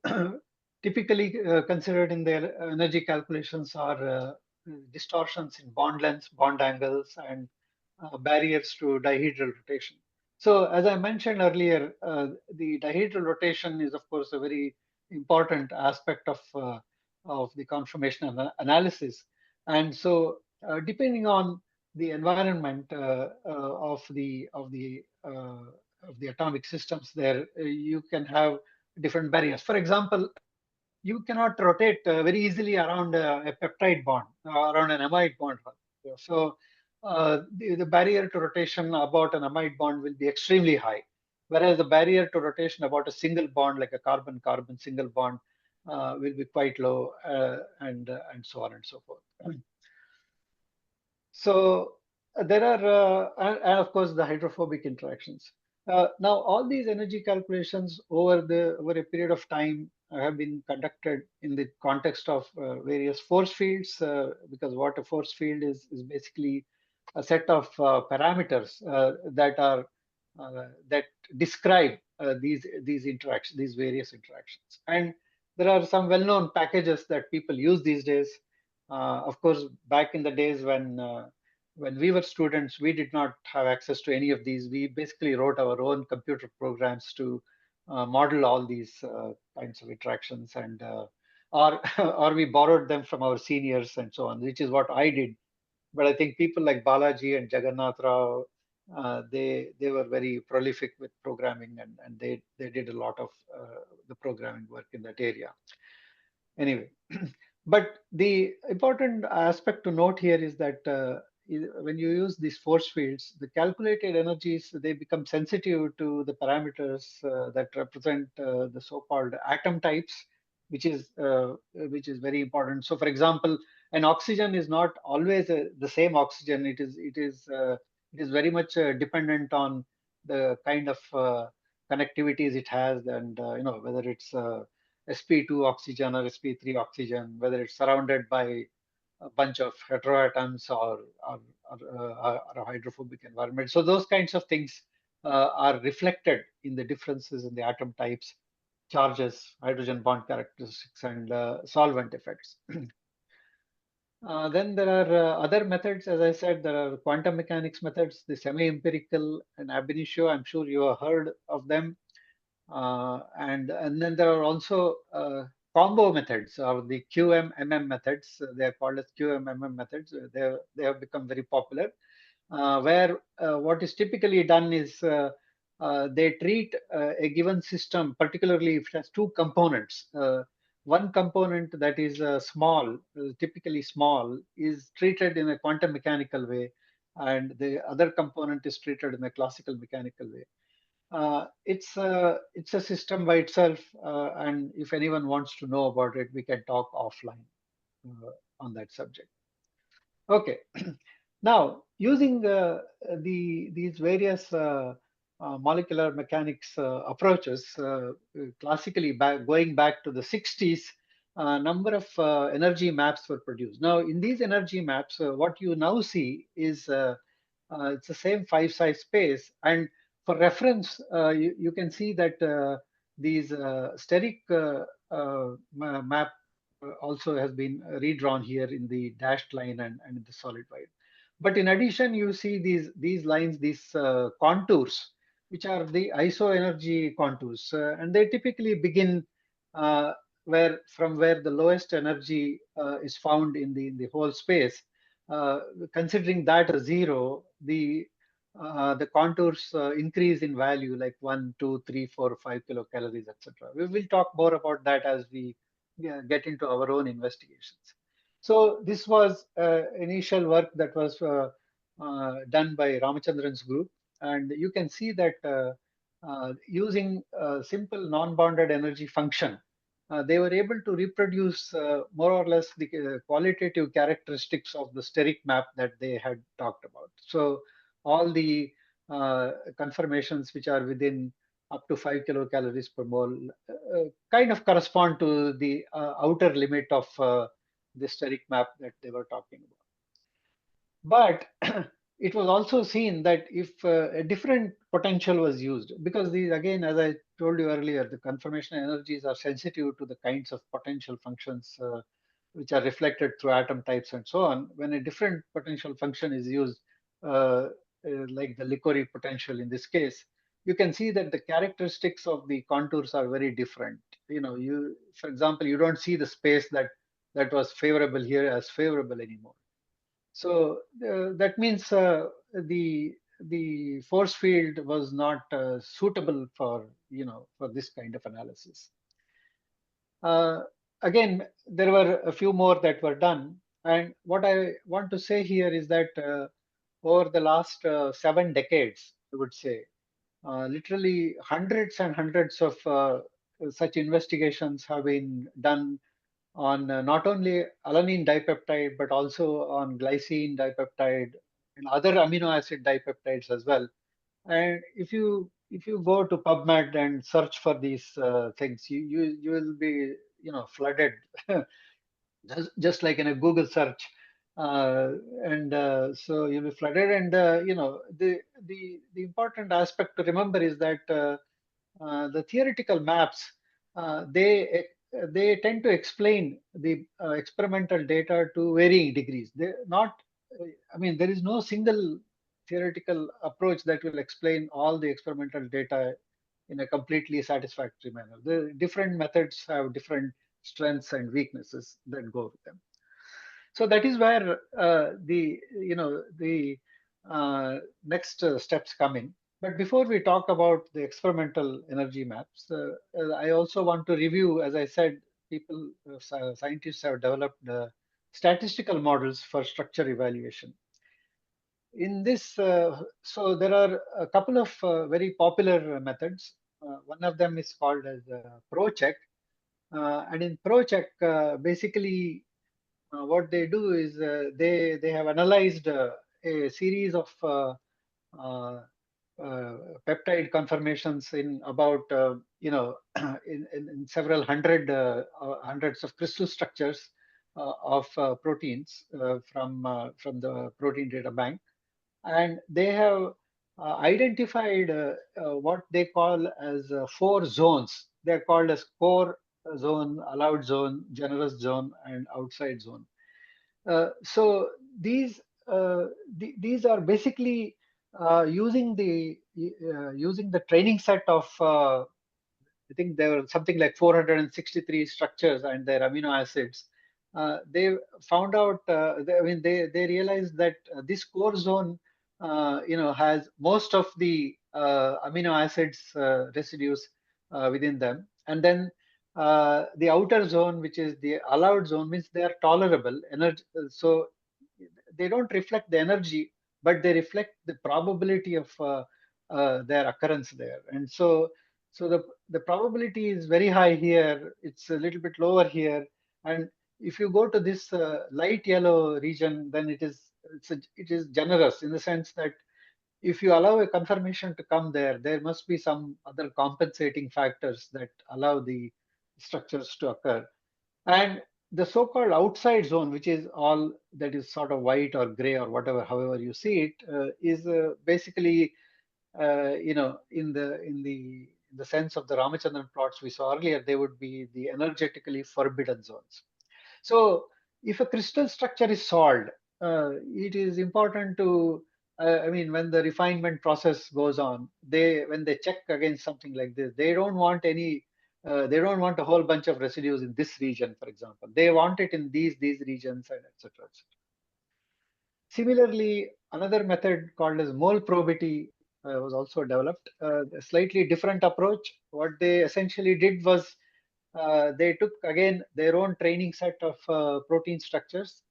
B: typically considered in their energy calculations are distortions in bond lengths, bond angles, and barriers to dihedral rotation. So, as I mentioned earlier, the dihedral rotation is, of course, a very important aspect of the conformational analysis. And so, depending on the environment of the atomic systems, there you can have different barriers. For example, you cannot rotate very easily around a peptide bond, around an amide bond. So the barrier to rotation about an amide bond will be extremely high, whereas the barrier to rotation about a single bond, like a carbon-carbon single bond, will be quite low, and so on and so forth. So there are, and of course, the hydrophobic interactions. Now, all these energy calculations over a period of time have been conducted in the context of various force fields, because what a force field is basically a set of parameters that describe these interactions, these various interactions. And there are some well-known packages that people use these days. Of course, back in the days when we were students, we did not have access to any of these. We basically wrote our own computer programs to model all these kinds of interactions, and or or we borrowed them from our seniors and so on, which is what I did. But I think people like Balaji and Jagannath Rao, they were very prolific with programming, and they did a lot of the programming work in that area. Anyway, but the important aspect to note here is that when you use these force fields, the calculated energies, they become sensitive to the parameters that represent the so-called atom types, which is very important. So, for example, an oxygen is not always the same oxygen. It is very much dependent on the kind of connectivities it has, and whether it's sp2 oxygen or sp3 oxygen, whether it's surrounded by a bunch of heteroatoms or a hydrophobic environment. So those kinds of things are reflected in the differences in the atom types, charges, hydrogen bond characteristics, and solvent effects. Then there are other methods. As I said, there are quantum mechanics methods, the semi-empirical and ab initio. I'm sure you have heard of them. And then there are also combo methods, or the QMMM methods. They are called as QMMM methods. They have become very popular, where what is typically done is they treat a given system, particularly if it has two components. One component that is small, typically small, is treated in a quantum mechanical way, and the other component is treated in a classical mechanical way. It's a system by itself, and if anyone wants to know about it, we can talk offline on that subject. Okay, now using these various molecular mechanics approaches, classically going back to the 60s, a number of energy maps were produced. Now, in these energy maps, what you now see is it's the same 5-size space, and for reference, you can see that these steric map also has been redrawn here in the dashed line and in the solid white. But in addition, you see these lines, these contours, which are the iso energy contours, and they typically begin from where the lowest energy is found in the whole space. Considering that as 0, the contours increase in value, like 1, 2, 3, 4, 5 kilocalories, etc. We will talk more about that as we get into our own investigations. So this was initial work that was done by Ramachandran's group, and you can see that using a simple non-bounded energy function, they were able to reproduce more or less the qualitative characteristics of the steric map that they had talked about. So all the conformations which are within up to 5 kilocalories per mole, kind of correspond to the outer limit of the steric map that they were talking about. But it was also seen that if a different potential was used, because these, again, as I told you earlier, the conformational energies are sensitive to the kinds of potential functions which are reflected through atom types and so on. When a different potential function is used, like the Liquori potential in this case, you can see that the characteristics of the contours are very different. You, for example, you don't see the space that was favorable here as favorable anymore. So that means the force field was not suitable for for this kind of analysis. Again, there were a few more that were done, and what I want to say here is that over the last 7 decades, I would say, literally hundreds and hundreds of such investigations have been done on not only alanine dipeptide, but also on glycine dipeptide and other amino acid dipeptides as well. And if you go to PubMed and search for these things, you will be flooded, just like in a Google search, and so you'll be flooded. And the important aspect to remember is that the theoretical maps, they tend to explain the experimental data to varying degrees. They not, I mean, there is no single theoretical approach that will explain all the experimental data in a completely satisfactory manner. The different methods have different strengths and weaknesses that go with them. So that is where the next steps come in. But before we talk about the experimental energy maps, I also want to review, as I said, scientists have developed statistical models for structure evaluation. In this, so there are a couple of very popular methods. One of them is called as ProCheck. And in ProCheck, basically, what they do is they have analyzed a series of peptide conformations in about in several hundreds of crystal structures of proteins from the protein data bank, and they have identified what they call as 4 zones. They're called as core zone, allowed zone, generous zone, and outside zone. So these are basically using the training set of I think there were something like 463 structures and their amino acids. They found out, they realized that this core zone, has most of the amino acids residues within them. And then the outer zone, which is the allowed zone, means they are tolerable energy. So they don't reflect the energy, but they reflect the probability of their occurrence there. And so the probability is very high here. It's a little bit lower here. And if you go to this light yellow region, then it is generous in the sense that if you allow a conformation to come there, there must be some other compensating factors that allow the structures to occur. And the so-called outside zone, which is all that is sort of white or gray or whatever, however you see it, is basically, in the sense of the Ramachandran plots we saw earlier, they would be the energetically forbidden zones. So if a crystal structure is solved, it is important to, when the refinement process goes on, when they check against something like this, they don't want they don't want a whole bunch of residues in this region, for example. They want it in these regions, and etc. Similarly, another method called as mole probity was also developed. A slightly different approach. What they essentially did was they took again their own training set of protein structures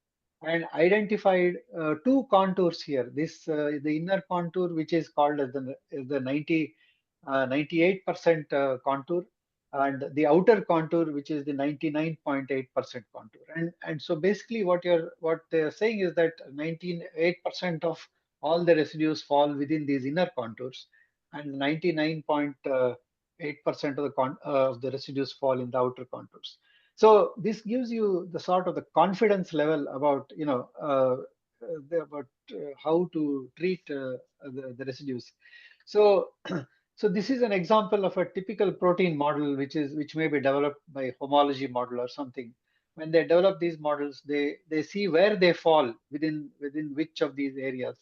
B: and identified 2 contours here. This the inner contour, which is called as the 98% contour, and the outer contour, which is the 99.8% contour. And so basically what they're saying is that 98% of all the residues fall within these inner contours, and 99.8% 8% of the residues fall in the outer contours. So this gives you the sort of the confidence level about about how to treat the residues. So so this is an example of a typical protein model which may be developed by homology model or something. When they develop these models, they see where they fall within which of these areas.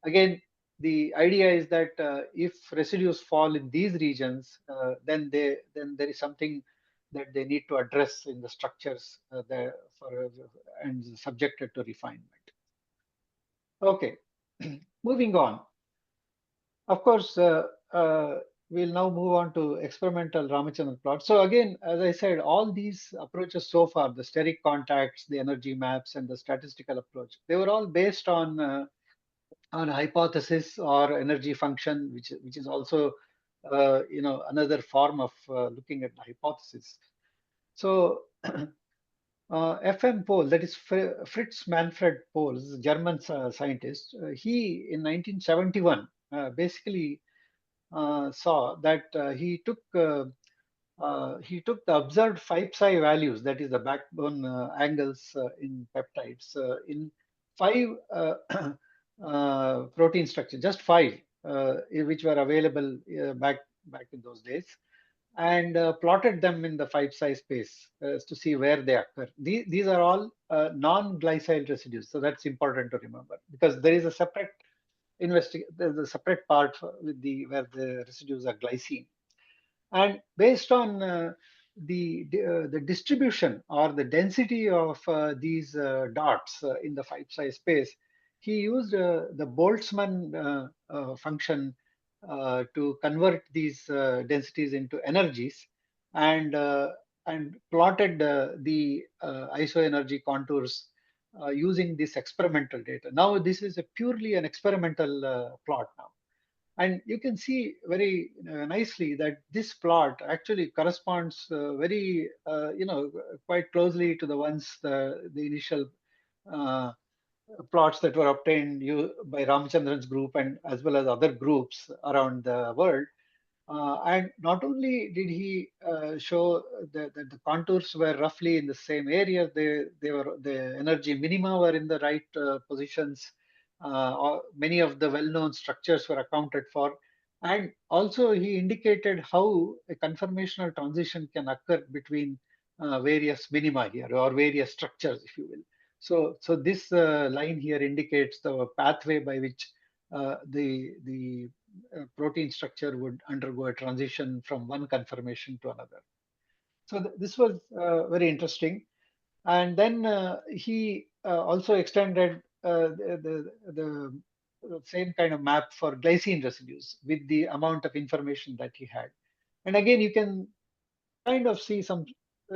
B: Again, the idea is that if residues fall in these regions, then there is something that they need to address in the structures there and subjected to refinement. Okay, moving on. Of course, we'll now move on to experimental Ramachandran plot. So again, as I said, all these approaches so far, the steric contacts, the energy maps, and the statistical approach, they were all based on hypothesis or energy function, which is also another form of looking at the hypothesis. So F.M. Pohl, that is Fritz Manfred Pohl, is a German scientist. He in 1971 basically saw that he took the observed 5 psi values, that is the backbone angles in peptides, in 5 protein structures, just 5, which were available back in those days, and plotted them in the 5 psi space to see where they occur. These are all non-glycyl residues, so that's important to remember, because there is a separate there's a separate part where the residues are glycine. And based on the distribution or the density of these dots in the 5 psi space, he used the Boltzmann function to convert these densities into energies, and plotted the isoenergy contours using this experimental data. Now this is purely an experimental plot now. And you can see very nicely that this plot actually corresponds very, quite closely to the ones, the initial plots that were obtained by Ramachandran's group and as well as other groups around the world. And not only did he show that the contours were roughly in the same area, the energy minima were in the right positions. Many of the well-known structures were accounted for, and also he indicated how a conformational transition can occur between various minima here, or various structures, if you will. So this line here indicates the pathway by which the protein structure would undergo a transition from one conformation to another. So this was very interesting. And then he also extended the same kind of map for glycine residues with the amount of information that he had. And again, you can kind of see some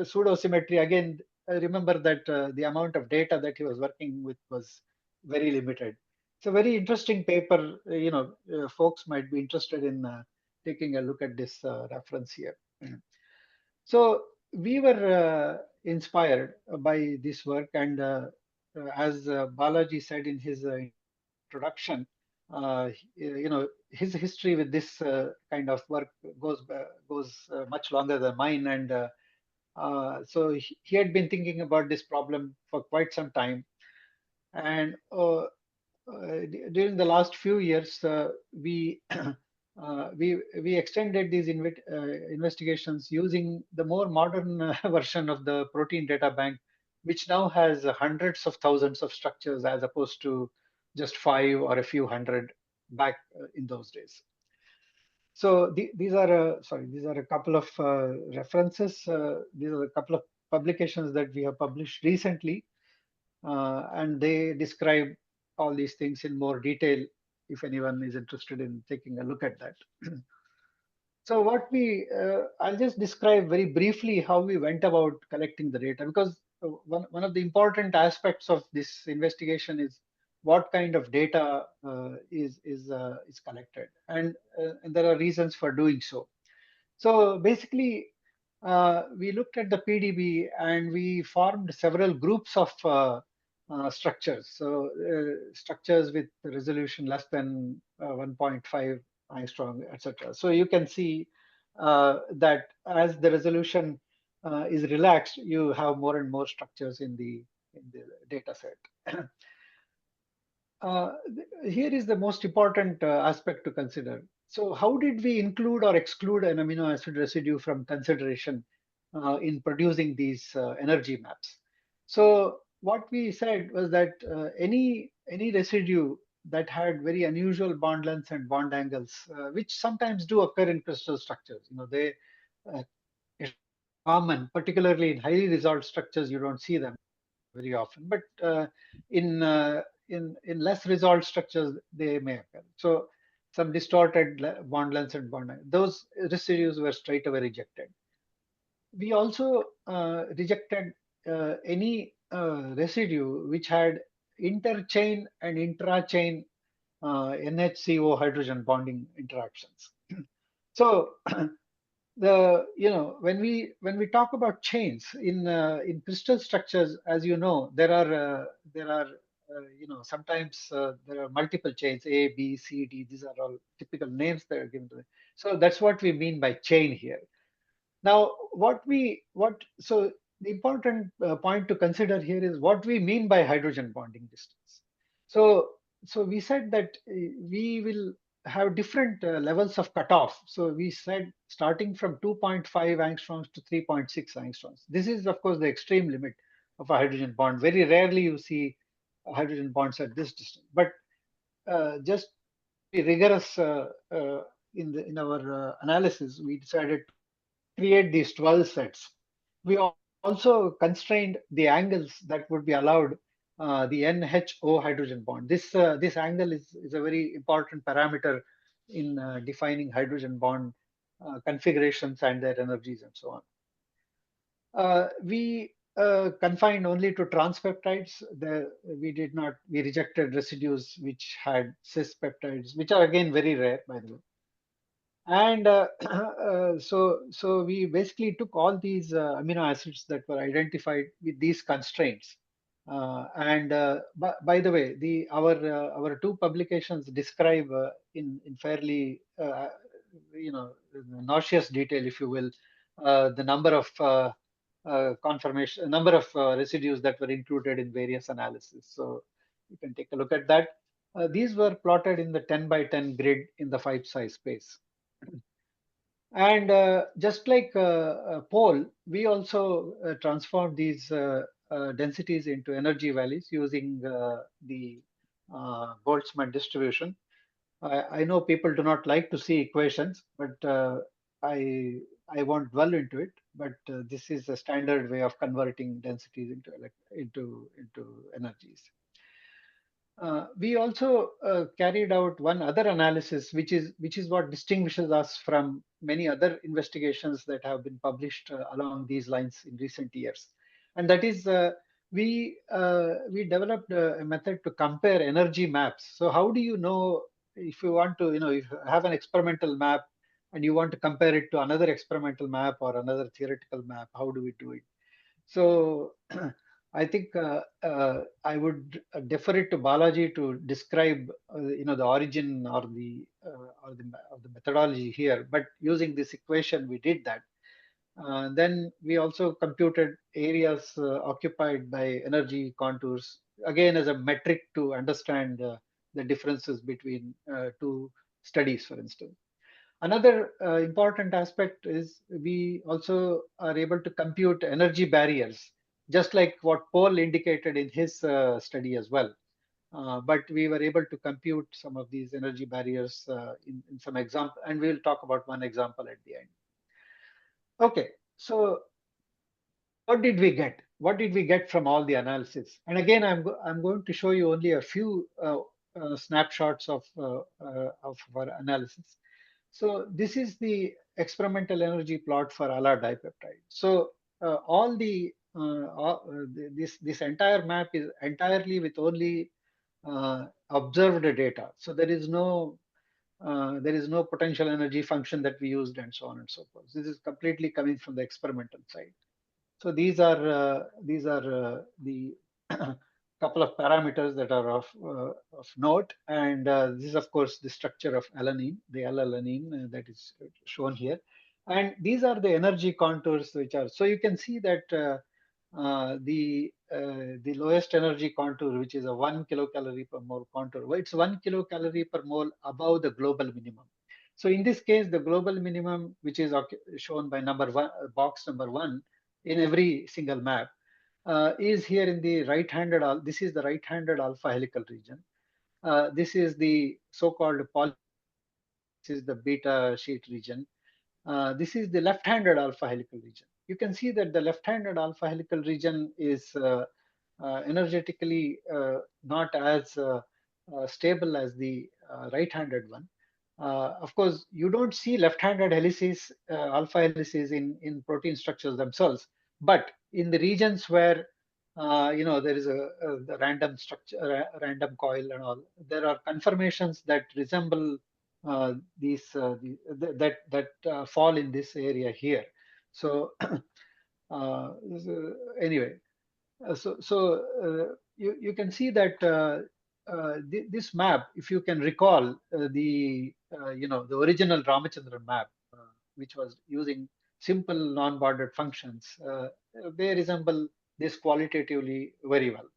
B: pseudo symmetry. Again, remember that the amount of data that he was working with was very limited. It's a very interesting paper. Folks might be interested in taking a look at this reference here. So we were inspired by this work, and as Balaji said in his introduction, his history with this kind of work goes much longer than mine, and so he had been thinking about this problem for quite some time. And during the last few years, we we extended these investigations using the more modern version of the protein data bank, which now has hundreds of thousands of structures as opposed to just 5 or a few hundred back in those days. So these are a couple of references. These are a couple of publications that we have published recently, and they describe all these things in more detail if anyone is interested in taking a look at that. So what I'll just describe very briefly how we went about collecting the data, because one of the important aspects of this investigation is what kind of data is collected, and there are reasons for doing so. So basically, we looked at the PDB and we formed several groups of structures. So structures with resolution less than 1.5 angstrom, etc. So you can see that as the resolution is relaxed, you have more and more structures in the data set. Here is the most important aspect to consider. So how did we include or exclude an amino acid residue from consideration in producing these energy maps? So what we said was that any residue that had very unusual bond lengths and bond angles, which sometimes do occur in crystal structures, they it's common, particularly in highly resolved structures, you don't see them very often, but in less resolved structures, they may occur. So some distorted bond lengths and bond angles, those residues were straight away rejected. We also rejected any residue which had interchain and intrachain NHCO hydrogen bonding interactions. So when we talk about chains in crystal structures, as you know, there are sometimes there are multiple chains, A, B, C, D. These are all typical names that are given to it. So that's what we mean by chain here. Now, so the important point to consider here is what we mean by hydrogen bonding distance. So we said that we will have different levels of cutoff. So we said starting from 2.5 angstroms to 3.6 angstroms. This is, of course, the extreme limit of a hydrogen bond. Very rarely you see hydrogen bonds at this distance. But just be rigorous in our analysis, we decided to create these 12 sets. We also constrained the angles that would be allowed the NHO hydrogen bond. This angle is a very important parameter in defining hydrogen bond configurations and their energies and so on. We confined only to transpeptides. We rejected residues which had cis peptides, which are again very rare, by the way. And so we basically took all these amino acids that were identified with these constraints. By the way, our two publications describe in fairly nauseous detail, if you will, the number of number of residues that were included in various analyses. So you can take a look at that. These were plotted in the 10 by 10 grid in the 5-size space. And just like Pohl, we also transformed these densities into energy values using the Boltzmann distribution. I know people do not like to see equations, but I won't dwell into it. But this is a standard way of converting densities into energies. We also carried out one other analysis, which is what distinguishes us from many other investigations that have been published along these lines in recent years, and that is we developed a method to compare energy maps. So how do you know if you want to, if you have an experimental map and you want to compare it to another experimental map or another theoretical map? How do we do it? So I think I would defer it to Balaji to describe, the origin or the methodology here. But using this equation, we did that. Then we also computed areas occupied by energy contours, again as a metric to understand the differences between two studies, for instance. Another important aspect is we also are able to compute energy barriers, just like what Pohl indicated in his study as well. But we were able to compute some of these energy barriers in some example, and we'll talk about one example at the end. Okay, so what did we get? What did we get from all the analysis? And again, I'm going to show you only a few snapshots of our analysis. So this is the experimental energy plot for ALA dipeptide. So this entire map is entirely with only observed data. So there is no potential energy function that we used and so on and so forth. This is completely coming from the experimental side. So these are the couple of parameters that are of note, and this is of course the structure of alanine, the L-alanine that is shown here. And these are the energy contours which are, so you can see that the lowest energy contour, which is a 1 kilocalorie per mole contour, well, it's 1 kilocalorie per mole above the global minimum. So in this case, the global minimum, which is shown by number one, box number 1 in every single map, is here in the right-handed. This is the right-handed alpha helical region. This is the so-called poly. This is the beta sheet region. This is the left-handed alpha helical region. You can see that the left-handed alpha helical region is energetically not as stable as the right-handed one. Of course, you don't see left-handed helices, alpha helices in protein structures themselves, but in the regions where there is the random structure, random coil and all, there are conformations that resemble that fall in this area here. So anyway, you can see that this map, if you can recall the original Ramachandran map, which was using simple non-bordered functions, they resemble this qualitatively very well.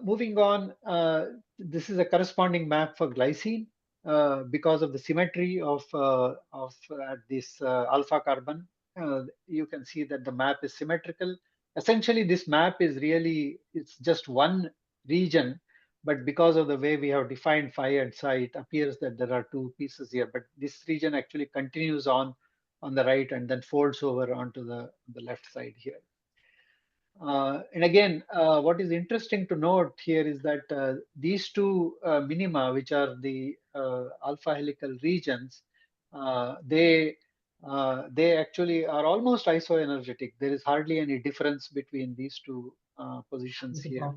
B: Moving on, this is a corresponding map for glycine because of the symmetry of this alpha carbon. You can see that the map is symmetrical. Essentially, this map is really, it's just one region, but because of the way we have defined phi and psi, it appears that there are two pieces here. But this region actually continues on the right and then folds over onto the left side here. And again, what is interesting to note here is that these two minima, which are the alpha helical regions, they actually are almost isoenergetic. There is hardly any difference between these two positions here.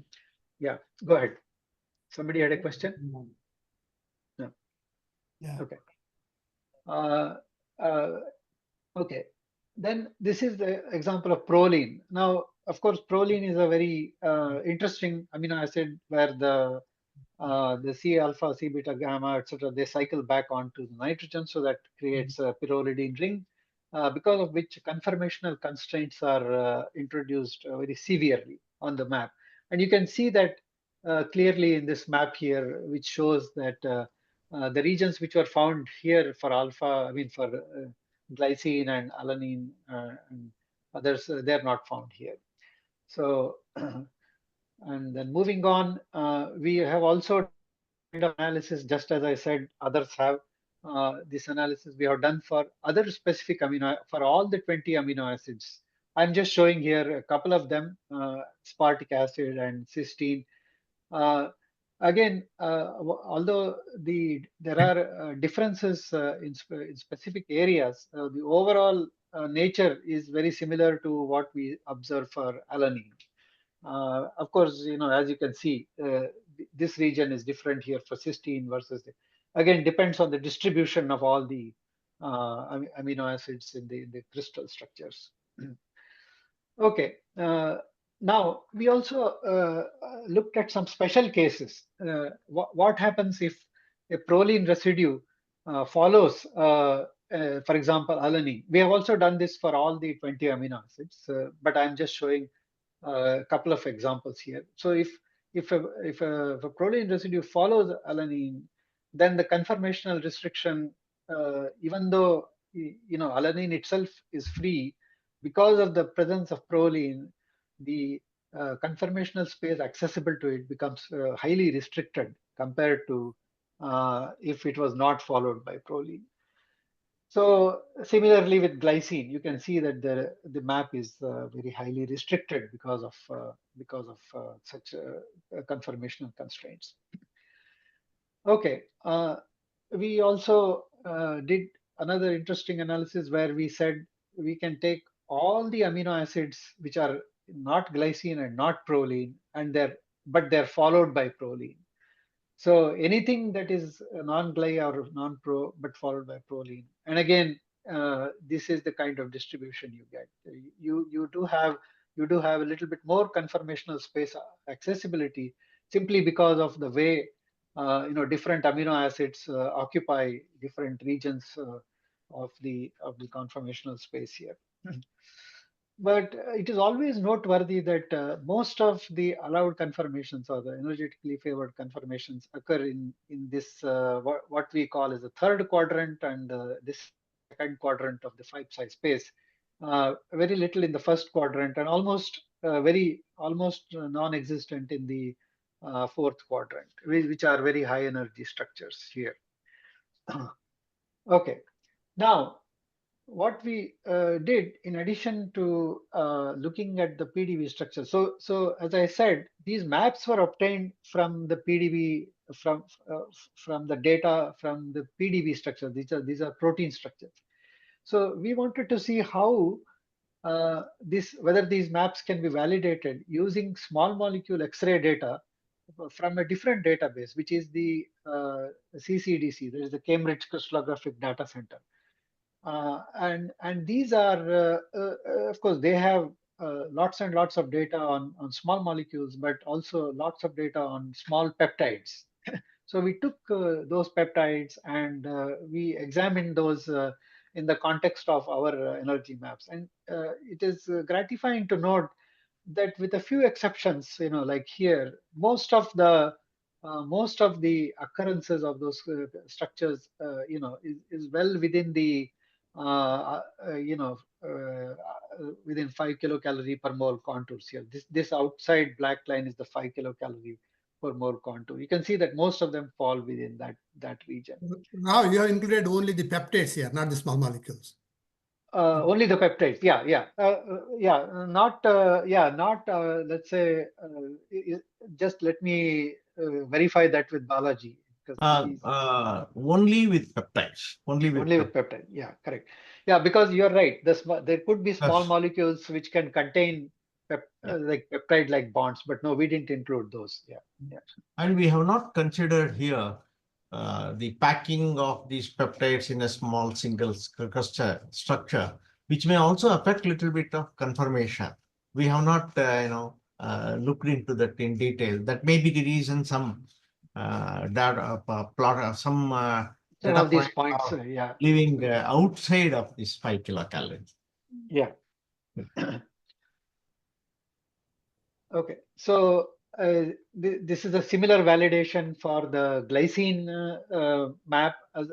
B: Yeah, go ahead. Somebody had a question? No.
A: Yeah.
B: Okay. Okay. Then this is the example of proline. Now, of course, proline is a very interesting amino acid where the C alpha, C beta, gamma, etc. They cycle back onto the nitrogen, so that creates a pyrrolidine ring, because of which conformational constraints are introduced very severely on the map. And you can see that clearly in this map here, which shows that the regions which were found here for alpha, I mean for glycine and alanine and others, they're not found here. So, and then moving on, we have also kind of analysis, just as I said, others have this analysis we have done for other specific for all the 20 amino acids. I'm just showing here a couple of them, aspartic acid and cysteine. Again, although there are differences in specific areas, the overall nature is very similar to what we observe for alanine. Of course, as you can see, this region is different here for cysteine versus again, depends on the distribution of all the amino acids in the crystal structures. Okay. Now, we also looked at some special cases. What happens if a proline residue follows, for example, alanine? We have also done this for all the 20 amino acids, but I'm just showing a couple of examples here. So if a proline residue follows alanine, then the conformational restriction, even though alanine itself is free, because of the presence of proline, the conformational space accessible to it becomes highly restricted compared to if it was not followed by proline. So similarly with glycine, you can see that the map is very highly restricted because of such conformational constraints. Okay, we also did another interesting analysis where we said we can take all the amino acids which are not glycine and not proline, and but they're followed by proline. So anything that is non-gly or non-pro but followed by proline, and again, this is the kind of distribution you get. You do have a little bit more conformational space accessibility simply because of the way different amino acids occupy different regions of the conformational space here. But it is always noteworthy that most of the allowed conformations or the energetically favored conformations occur in this what we call as the third quadrant and this second quadrant of the 5 psi space. Very little in the first quadrant and almost non-existent in the fourth quadrant, which are very high energy structures here. Okay, now what we did in addition to looking at the PDB structure. So as I said, these maps were obtained from the PDB from the data from the PDB structure. These are protein structures. So we wanted to see how whether these maps can be validated using small molecule X-ray data from a different database, which is the CCDC. There is the Cambridge Crystallographic Data Center. And these are, of course, they have lots and lots of data on small molecules, but also lots of data on small peptides. So we took those peptides and we examined those in the context of our energy maps. And it is gratifying to note that with a few exceptions, like here, most of the occurrences of those structures, is well within the within 5 kilocalorie per mole contours here. This outside black line is the 5 kilocalorie per mole contour. You can see that most of them fall within that region.
A: Now you have included only the peptides here, not the small molecules.
B: Only the peptides, not let's say, just let me verify that with Balaji.
C: Only with peptides. Only
B: with peptide. Yeah, correct. Yeah, because you're right. There could be small
C: Yes.
B: molecules which can contain like peptide-like bonds, but no, we didn't include those. Yeah.
C: And we have not considered here the packing of these peptides in a small single structure, which may also affect a little bit of conformation. We have not, looked into that in detail. That may be the reason some data plot, some
B: Some
C: data
B: of these
C: points
B: points,
C: are
B: yeah.
C: living outside of this 5 kilocalories.
B: Yeah. Okay, so this is a similar validation for the glycine map as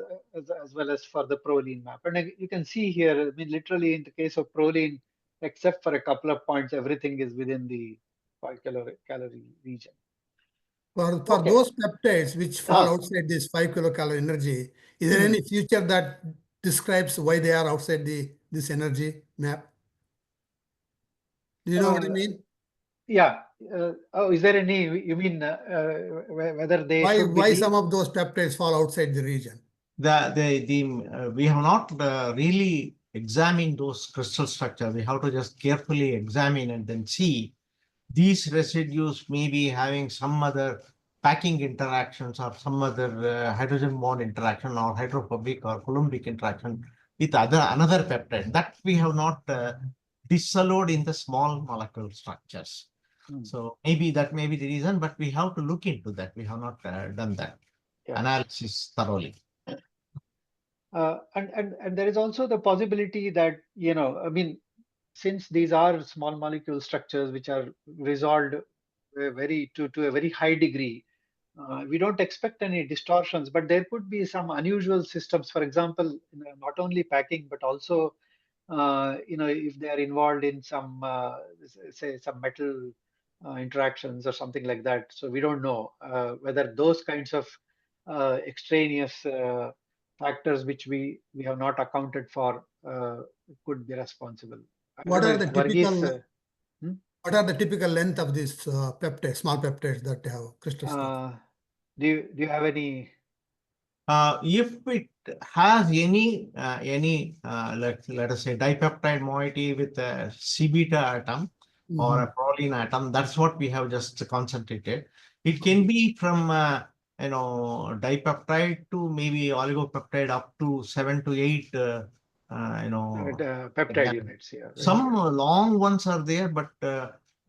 B: well as for the proline map. And you can see here, I mean, literally in the case of proline, except for a couple of points, everything is within the 5 calorie region.
A: For
B: Okay.
A: those peptides which fall outside this 5 kilocalorie energy, is there any feature that describes why they are outside this energy map? Do you know what I mean?
B: Yeah. Is there any, you mean whether they should be?
A: Why some of those peptides fall outside the region?
C: We have not really examined those crystal structures. We have to just carefully examine and then see these residues may be having some other packing interactions or some other hydrogen bond interaction or hydrophobic or Coulombic interaction with another peptide that we have not disallowed in the small molecule structures. So maybe that may be the reason, but we have to look into that. We have not done that analysis thoroughly.
B: And there is also the possibility that, I mean, since these are small molecule structures which are resolved to a very high degree, we don't expect any distortions, but there could be some unusual systems. For example, not only packing, but also, if they are involved in some, say, some metal interactions or something like that. So we don't know whether those kinds of extraneous factors which we have not accounted for could be responsible.
A: What are the typical length of these peptides, small peptides that have crystal structure?
B: Do you have any?
C: If it has any let us say dipeptide moiety with a C beta atom or a proline atom, that's what we have just concentrated. It can be from dipeptide to maybe oligopeptide up to 7 to 8
B: peptide units. Yeah.
C: Some long ones are there, but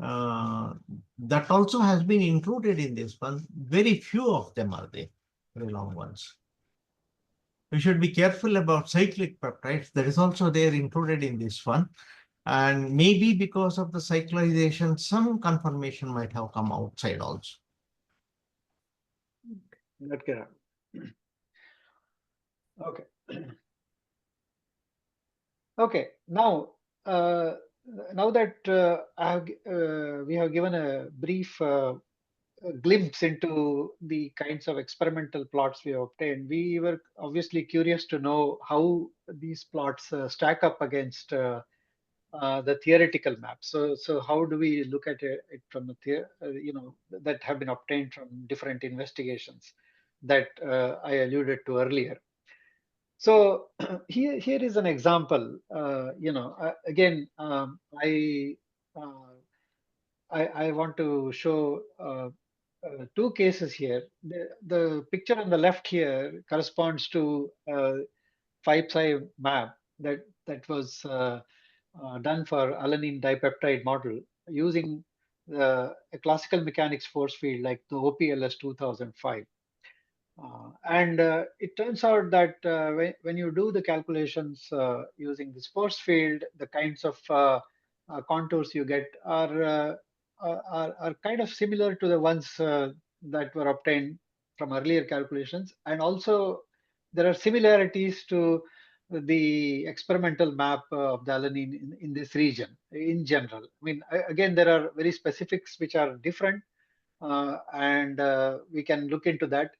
C: that also has been included in this one. Very few of them are there, very long ones. We should be careful about cyclic peptides. That is also there included in this one. And maybe because of the cyclization, some conformation might have come outside also.
B: Okay. Okay. Okay. Now, now that we have given a brief glimpse into the kinds of experimental plots we have obtained, we were obviously curious to know how these plots stack up against the theoretical map. So how do we look at it from the that have been obtained from different investigations that I alluded to earlier. So here is an example. Again, I want to show two cases here. The picture on the left here corresponds to a 5-psi map that was done for alanine dipeptide model using a classical mechanics force field like the OPLS 2005. And it turns out that when you do the calculations using this force field, the kinds of contours you get are kind of similar to the ones that were obtained from earlier calculations. And also there are similarities to the experimental map of the alanine in this region in general. I mean, again, there are very specifics which are different, and we can look into that.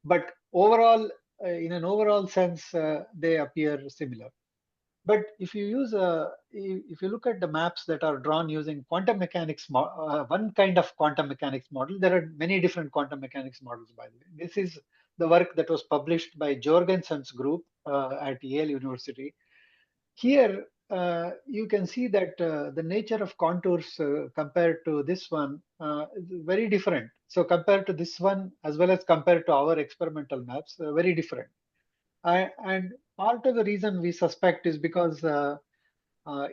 B: But overall, in an overall sense, they appear similar. But if you look at the maps that are drawn using quantum mechanics, one kind of quantum mechanics model, there are many different quantum mechanics models, by the way. This is the work that was published by Jorgensen's group at Yale University. Here, you can see that the nature of contours compared to this one is very different. So compared to this one, as well as compared to our experimental maps, very different. And part of the reason we suspect is because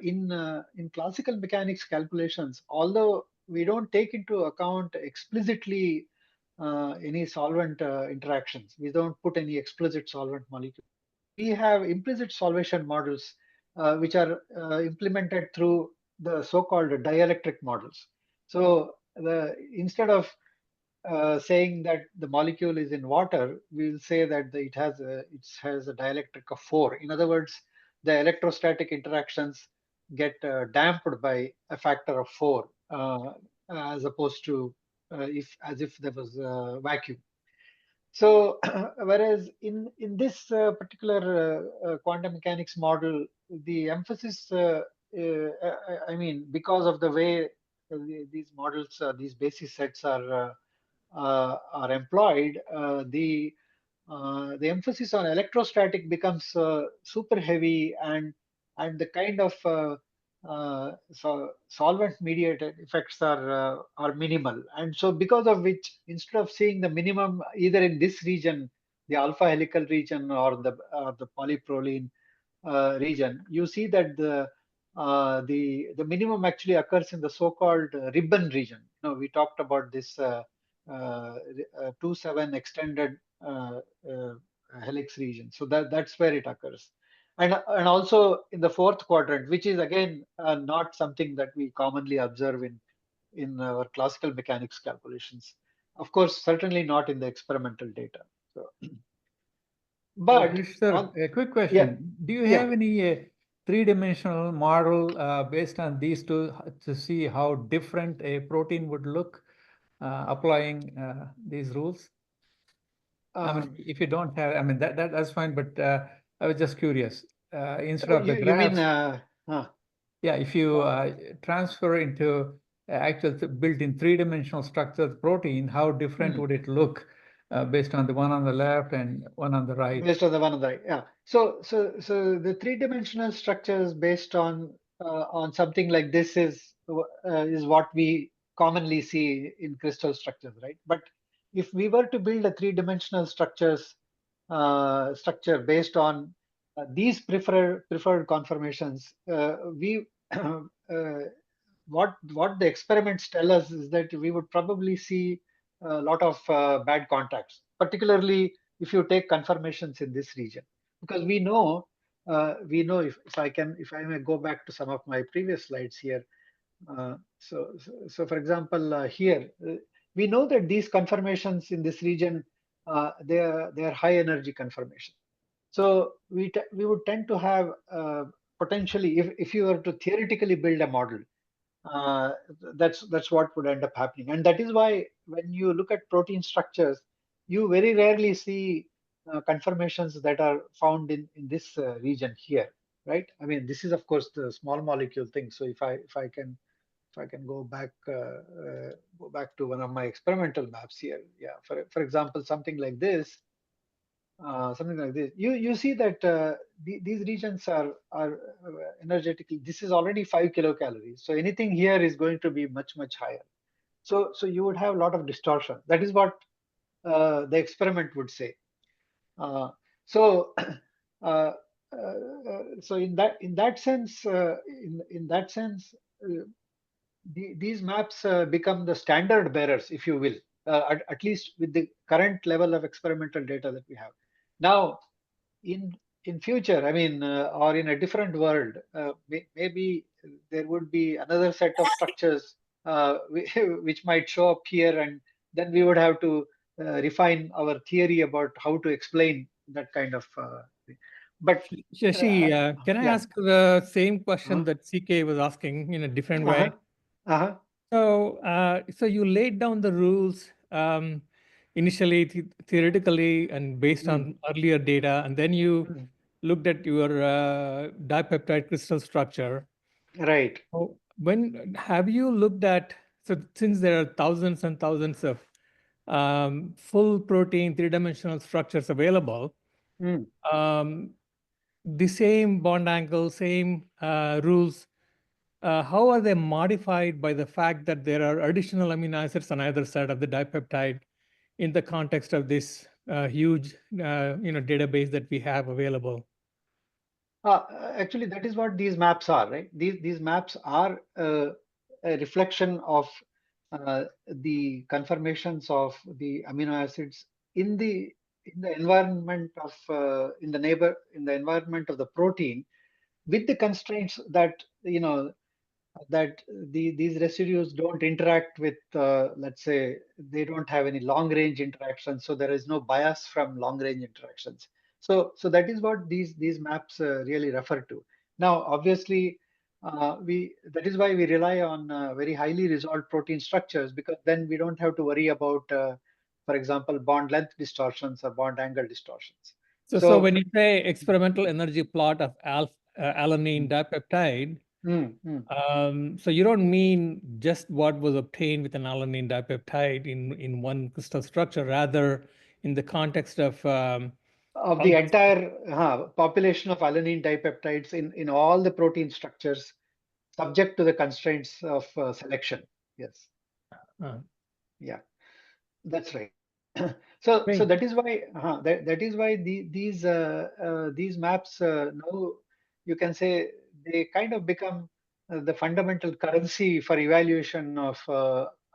B: in classical mechanics calculations, although we don't take into account explicitly any solvent interactions, we don't put any explicit solvent molecule. We have implicit solvation models which are implemented through the so-called dielectric models. So instead of saying that the molecule is in water, we'll say that it has a dielectric of 4. In other words, the electrostatic interactions get damped by a factor of 4, as opposed to as if there was a vacuum. So, whereas in this particular quantum mechanics model, the emphasis, I mean, because of the way these models, these basis sets are employed, the emphasis on electrostatic becomes super heavy, and the kind of solvent mediated effects are minimal. And so because of which, instead of seeing the minimum either in this region, the alpha helical region, or the polyproline region, you see that the minimum actually occurs in the so-called ribbon region. We talked about this 2,7 extended helix region. So that's where it occurs. And also in the fourth quadrant, which is again not something that we commonly observe in our classical mechanics calculations. Of course, certainly not in the experimental data. So, but
D: Sir, a quick question.
B: Yeah,
D: Do you have any three-dimensional model based on these two to see how different a protein would look applying these rules? I mean, if you don't have, I mean, that's fine, but I was just curious. Instead of the graphs,
B: you mean,
D: yeah, if you transfer into actual built-in three-dimensional structured protein, how different would it look based on the one on the left and one on the right?
B: Based on the one on the right, yeah. So the three-dimensional structures based on something like this is what we commonly see in crystal structures, right? But if we were to build a three-dimensional structure based on these preferred conformations, we what the experiments tell us is that we would probably see a lot of bad contacts, particularly if you take conformations in this region. because we know if I may go back to some of my previous slides here. So for example, here we know that these conformations in this region, they are high energy conformation. So we would tend to have potentially, if you were to theoretically build a model, that's what would end up happening. And that is why when you look at protein structures, you very rarely see conformations that are found in this region here, right? I mean, this is of course the small molecule thing. So if I can go back to one of my experimental maps here, yeah, for example, something like this, you see that these regions are energetically. This is already 5 kilocalories. So anything here is going to be much higher. So you would have a lot of distortion. That is what the experiment would say. Uh, so uh, so in that sense, these maps become the standard bearers, if you will, at least with the current level of experimental data that we have. Now, in future, I mean, or in a different world, maybe there would be another set of structures which might show up here, and then we would have to refine our theory about how to explain that kind of thing. But
D: Shashi, can I
B: yeah.
D: ask the same question
B: Uh-huh.
D: that CK was asking in a different
B: Uh-huh.
D: way?
B: Uh-huh.
D: So you laid down the rules initially theoretically and based on earlier data, and then you looked at your dipeptide crystal structure.
B: Right.
D: So when have you looked at, so since there are thousands and thousands of full protein three-dimensional structures available, the same bond angle, same rules, how are they modified by the fact that there are additional amino acids on either side of the dipeptide in the context of this huge database that we have available?
B: Actually, that is what these maps are, right? These maps are a reflection of the conformations of the amino acids in the environment of in the environment of the protein, with the constraints that these residues don't interact with, let's say, they don't have any long range interactions, so there is no bias from long range interactions. So that is what these maps really refer to. Now, obviously, that is why we rely on very highly resolved protein structures, because then we don't have to worry about, for example, bond length distortions or bond angle distortions.
D: So when you say experimental energy plot of alanine dipeptide, so you don't mean just what was obtained with an alanine dipeptide in one crystal structure, rather in the context of
B: the entire population of alanine dipeptides in all the protein structures subject to the constraints of selection. Yes. Yeah, that's right. So that is why that is why these maps now, you can say, they kind of become the fundamental currency for evaluation of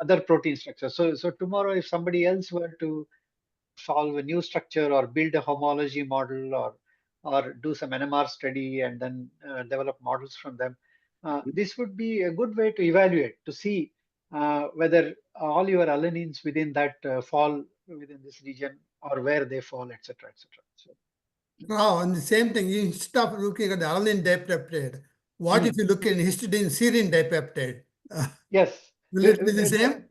B: other protein structures. So tomorrow, if somebody else were to solve a new structure or build a homology model, or do some NMR study and then develop models from them, this would be a good way to evaluate, to see whether all your alanines within that fall within this region, or where they fall, etc., etc. So,
A: Now, and the same thing, instead of looking at the alanine dipeptide, what if you look at histidine serine dipeptide?
B: yes,
A: Will it be the same?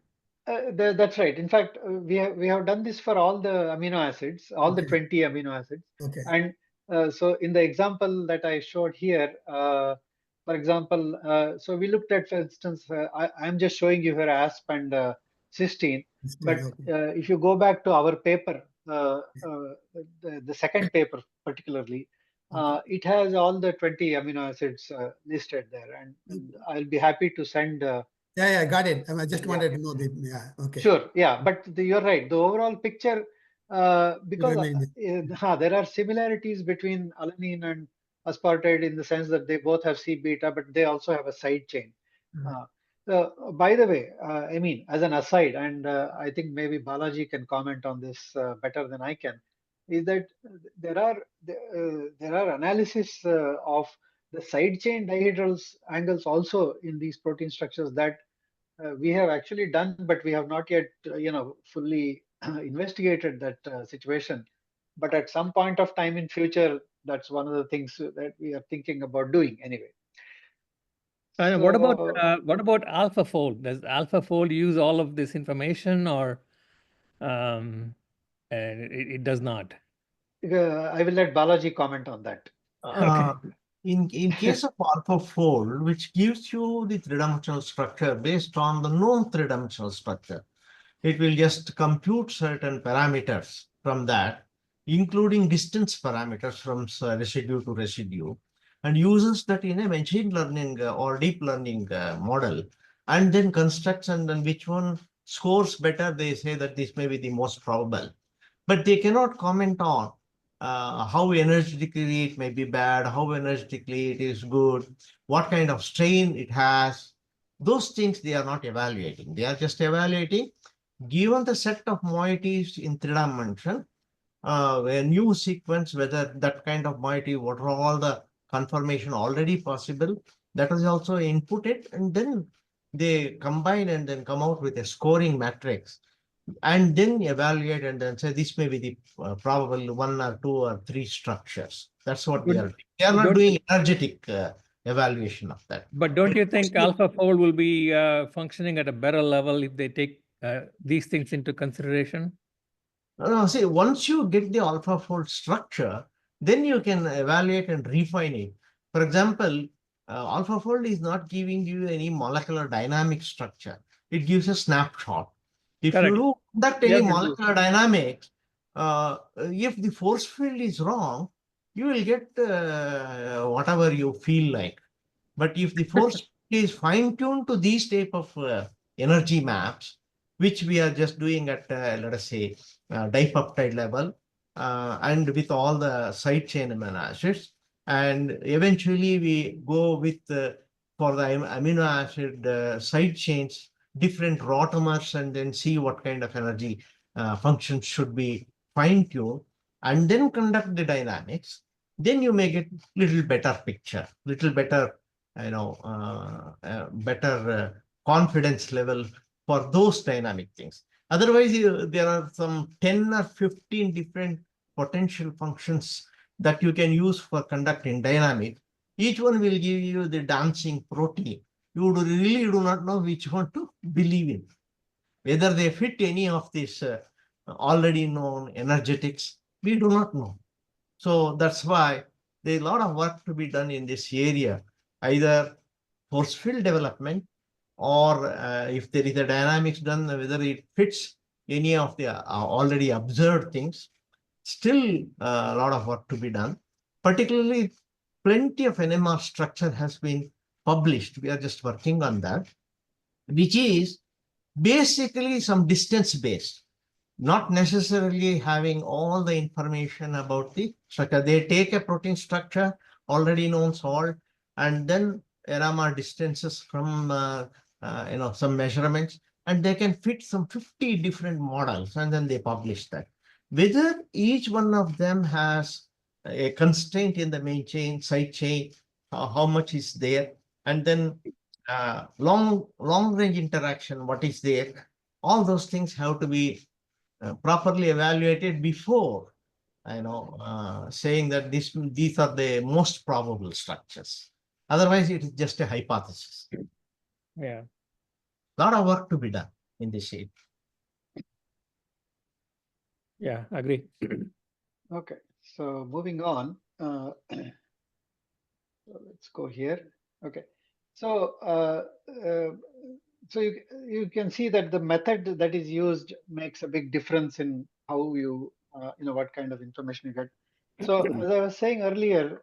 B: that's right. In fact, we have done this for all the amino acids, all the 20 amino acids.
A: Okay.
B: And so in the example that I showed here, for example, so we looked at, for instance, I'm just showing you here asp and cysteine. But if you go back to our paper, the second paper particularly, it has all the 20 amino acids listed there, and I'll be happy to send.
A: Yeah, got it. I just wanted to know the, okay.
B: Sure, yeah, but you're right. The overall picture, because there are similarities between alanine and aspartate in the sense that they both have C beta, but they also have a side chain. By the way, I mean, as an aside, and I think maybe Balaji can comment on this better than I can. is that there are analysis of the side chain dihedral angles also in these protein structures that we have actually done, but we have not yet, fully investigated that situation. But at some point of time in future, that's one of the things that we are thinking about doing anyway.
G: And
B: So,
G: what about AlphaFold? Does AlphaFold use all of this information, or it does not?
B: I will let Balaji comment on that.
C: In case of AlphaFold, which gives you the three-dimensional structure based on the known three-dimensional structure, it will just compute certain parameters from that, including distance parameters from residue to residue, and uses that in a machine learning or deep learning model, and then constructs, and then which one scores better, they say that this may be the most probable. But they cannot comment on how energetically it may be bad, how energetically it is good, what kind of strain it has. Those things they are not evaluating. They are just evaluating, given the set of moieties in three dimension, a new sequence, whether that kind of moiety, what are all the conformation already possible, that is also inputted, and then they combine and then come out with a scoring matrix, and then evaluate and then say this may be the probable one or two or three structures. That's what they are doing. They are not doing energetic evaluation of that.
G: But don't you think AlphaFold will be functioning at a better level if they take these things into consideration?
C: No, see, once you get the AlphaFold structure, then you can evaluate and refine it. For example, AlphaFold is not giving you any molecular dynamic structure. It gives a snapshot. If
G: Correct.
C: you do conduct any molecular dynamics, if the force field is wrong, you will get whatever you feel like. But if the force is fine-tuned to these type of energy maps, which we are just doing at, let us say, dipeptide level, and with all the side chain amino acids, and eventually we go with for the amino acid side chains, different rotamers, and then see what kind of energy functions should be fine-tuned, and then conduct the dynamics. Then you may get little better picture, little better, better confidence level for those dynamic things. Otherwise, there are some 10 or 15 different potential functions that you can use for conducting dynamic. Each one will give you the dancing protein. You really do not know which one to believe in, whether they fit any of these already known energetics. We do not know. So that's why there's a lot of work to be done in this area, either force field development, or if there is a dynamics done, whether it fits any of the already observed things. Still a lot of work to be done. Particularly, plenty of NMR structure has been published. We are just working on that, which is basically some distance based, not necessarily having all the information about the structure. They take a protein structure, already known salt, and then NMR distances from some measurements, and they can fit some 50 different models, and then they publish that. Whether each one of them has a constraint in the main chain, side chain, how much is there, and then long range interaction, what is there, all those things have to be properly evaluated before saying that these are the most probable structures. Otherwise, it is just a hypothesis.
G: Yeah.
C: A lot of work to be done in this area.
G: Yeah, agree.
B: Okay, so moving on. So let's go here. Okay, so so you can see that the method that is used makes a big difference in how you what kind of information you get. So as I was saying earlier,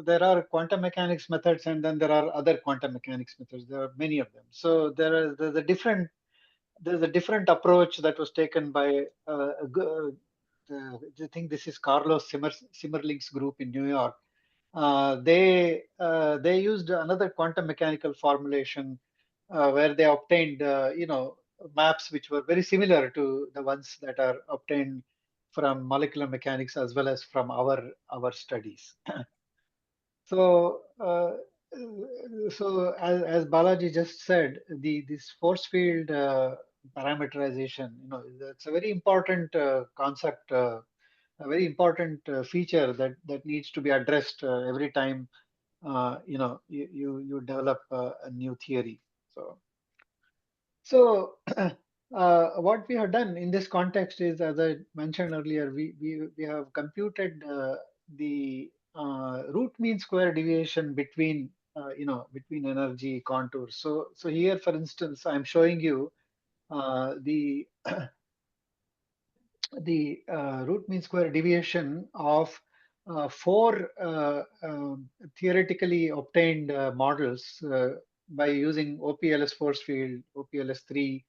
B: there are quantum mechanics methods, and then there are other quantum mechanics methods. There are many of them. So there's a different approach that was taken by I think this is Carlos Simmerling's group in New York. They used another quantum mechanical formulation where they obtained maps which were very similar to the ones that are obtained from molecular mechanics as well as from our studies. So, as Balaji just said, this force field parameterization, it's a very important concept, a very important feature that needs to be addressed every time you develop a new theory. So what we have done in this context is, as I mentioned earlier, we have computed the root mean square deviation between between energy contours. So here, for instance, I'm showing you the root mean square deviation of four theoretically obtained models by using OPLS force field, OPLS 3,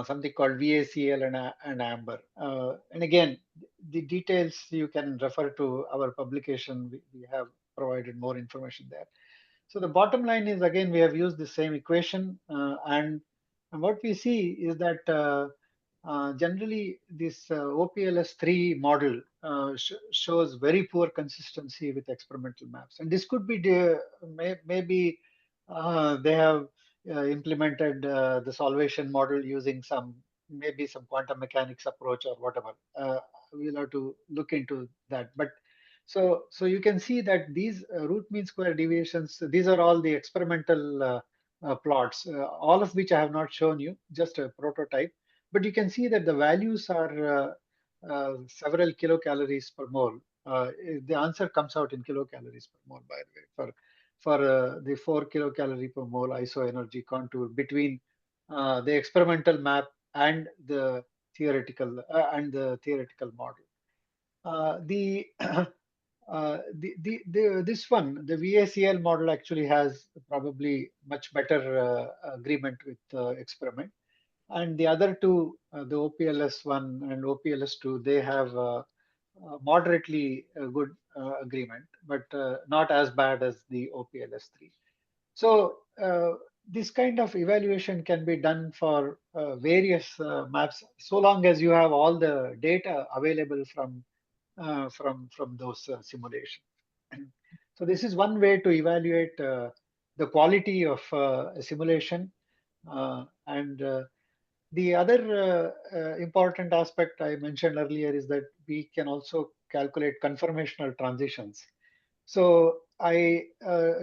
B: something called VACL and AMBER. And again, the details you can refer to our publication. We have provided more information there. So the bottom line is, again, we have used the same equation, and what we see is that generally this OPLS3 model shows very poor consistency with experimental maps, and this could be maybe they have implemented the solvation model using maybe some quantum mechanics approach or whatever. We'll have to look into that, but so you can see that these root mean square deviations, these are all the experimental plots, all of which I have not shown you, just a prototype. But you can see that the values are several kilocalories per mole. The answer comes out in kilocalories per mole, by the way, for the 4 kilocalorie per mole iso energy contour between the experimental map and the theoretical model. This one, the VACL model, actually has probably much better agreement with experiment. And the other two, the OPLS1 and OPLS2, they have moderately good agreement, but not as bad as the OPLS3. So this kind of evaluation can be done for various maps, so long as you have all the data available from those simulations. So this is one way to evaluate the quality of a simulation. And the other important aspect I mentioned earlier is that we can also calculate conformational transitions. So I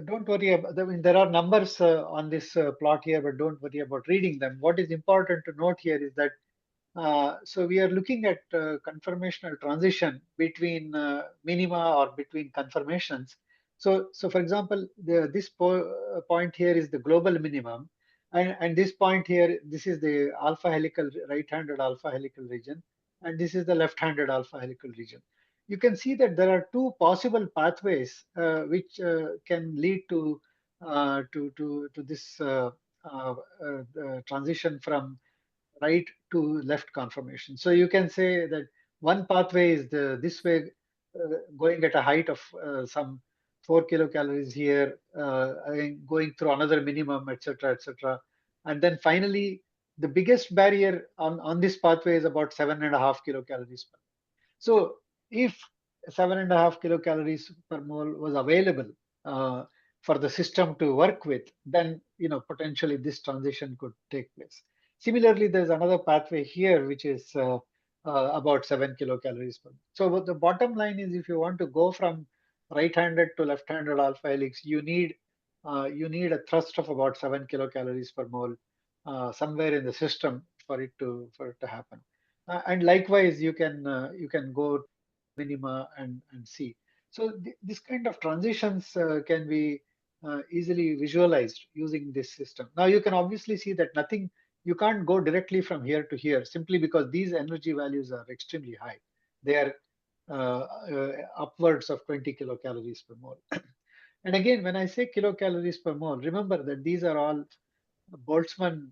B: don't worry about, I mean, there are numbers on this plot here, but don't worry about reading them. What is important to note here is that so we are looking at conformational transition between minima or between conformations. So for example, this point here is the global minimum, and this point here, this is the alpha helical, right-handed alpha helical region, and this is the left-handed alpha helical region. You can see that there are two possible pathways which can lead to this transition from right to left conformation. So you can say that one pathway is this way, going at a height of some 4 kilocalories here, going through another minimum, etc., etc. And then finally, the biggest barrier on this pathway is about 7.5 kilocalories per. So if 7.5 kilocalories per mole was available for the system to work with, then potentially this transition could take place. Similarly, there's another pathway here which is about 7 kilocalories per mole. So the bottom line is, if you want to go from right-handed to left-handed alpha helix, you need a thrust of about 7 kilocalories per mole somewhere in the system for it to happen. And likewise, you can go minima and see. So this kind of transitions can be easily visualized using this system. Now you can obviously see that you can't go directly from here to here, simply because these energy values are extremely high. They are upwards of 20 kilocalories per mole. And again, when I say kilocalories per mole, remember that these are all Boltzmann,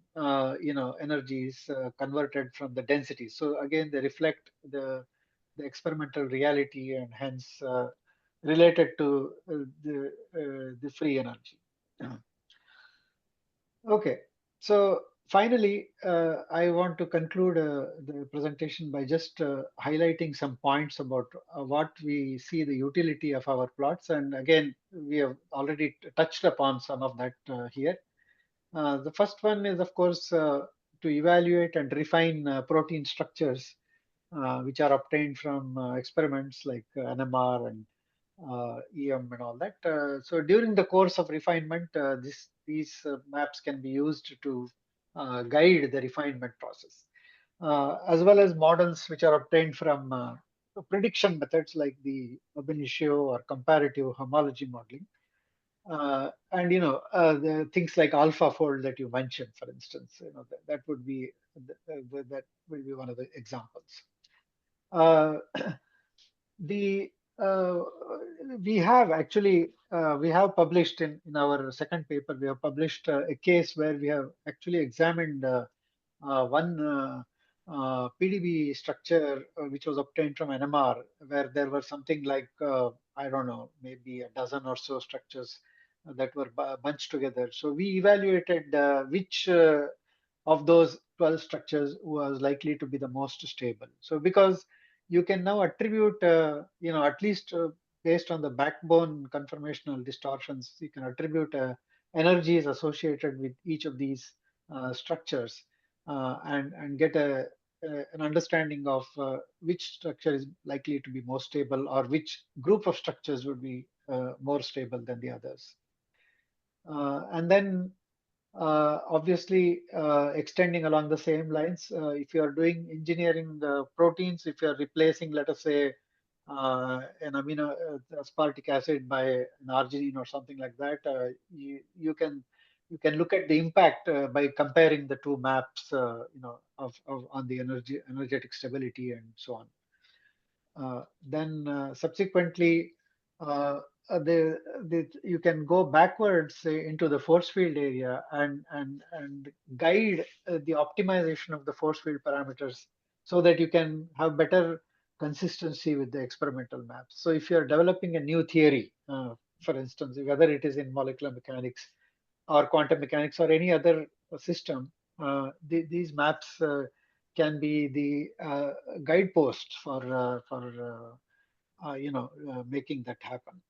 B: energies converted from the density. So again, they reflect the experimental reality, and hence related to the free energy. Okay, so Finally, I want to conclude the presentation by just highlighting some points about what we see the utility of our plots. And again, we have already touched upon some of that here. The first one is, of course, to evaluate and refine protein structures which are obtained from experiments like NMR and EM and all that. So during the course of refinement, these maps can be used to guide the refinement process, as well as models which are obtained from prediction methods like the ab initio or comparative homology modeling. And the things like AlphaFold that you mentioned, for instance, that would be that will be one of the examples. Uh, the we have actually we have published in our second paper, we have published a case where we have actually examined one PDB structure which was obtained from NMR, where there were something like I don't know, maybe a dozen or so structures that were bunched together. So we evaluated which of those 12 structures was likely to be the most stable. So because you can now attribute, at least based on the backbone conformational distortions, you can attribute energies associated with each of these structures and get an understanding of which structure is likely to be more stable, or which group of structures would be more stable than the others. And then obviously, extending along the same lines, if you are doing engineering proteins, if you are replacing, let us say, an amino aspartic acid by an arginine or something like that, you can look at the impact by comparing the two maps, of on the energetic stability and so on. Then subsequently, you can go backwards into the force field area and guide the optimization of the force field parameters so that you can have better consistency with the experimental maps. So if you're developing a new theory, for instance, whether it is in molecular mechanics or quantum mechanics or any other system, these maps can be the guideposts for making that happen.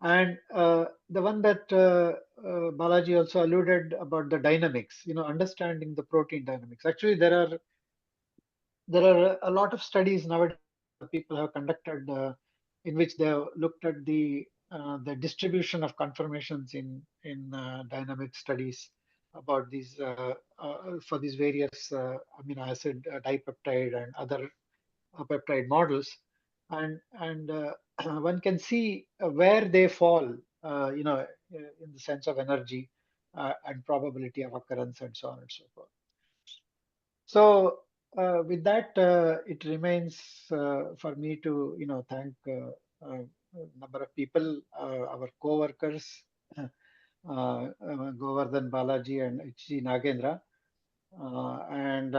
B: And the one that Balaji also alluded about, the dynamics, understanding the protein dynamics. Actually, there are a lot of studies nowadays people have conducted in which they have looked at the distribution of conformations in dynamic studies about these for these various amino acid dipeptide and other peptide models, and one can see where they fall, in the sense of energy and probability of occurrence and so on and so forth. So with that, it remains for me to thank a number of people, our co-workers, Govardhan, Balaji, and H.G. Nagendra, and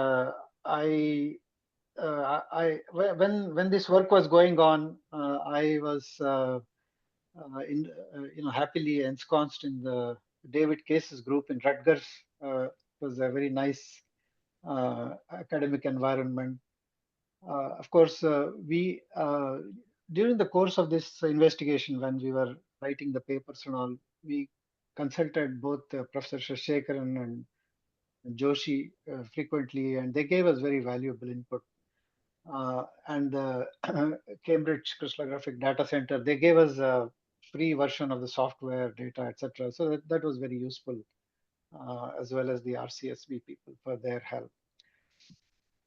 B: when this work was going on, I was happily ensconced in the David Case's group in Rutgers. It was a very nice academic environment. Of course, we during the course of this investigation, when we were writing the papers and all, we consulted both Professor Shashidhara and Joshi frequently, and they gave us very valuable input. And the Cambridge Crystallographic Data Center, they gave us a free version of the software, data, etc. So that was very useful, as well as the RCSB people for their help.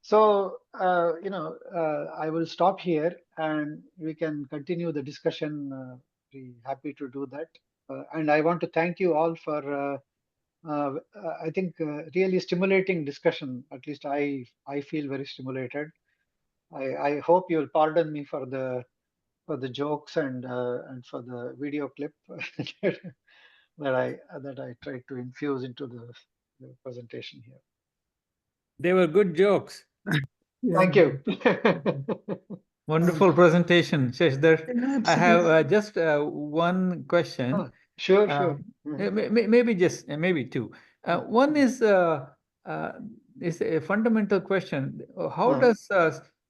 B: So, I will stop here and we can continue the discussion. Be happy to do that. And I want to thank you all for, I think, really stimulating discussion. At least I feel very stimulated. I hope you'll pardon me for the jokes and for the video clip that I tried to infuse into the presentation here.
G: They were good jokes.
B: Thank you.
D: Wonderful presentation, Shashidhar. I have just one question.
B: Sure.
D: Maybe two. One is is a fundamental question. How does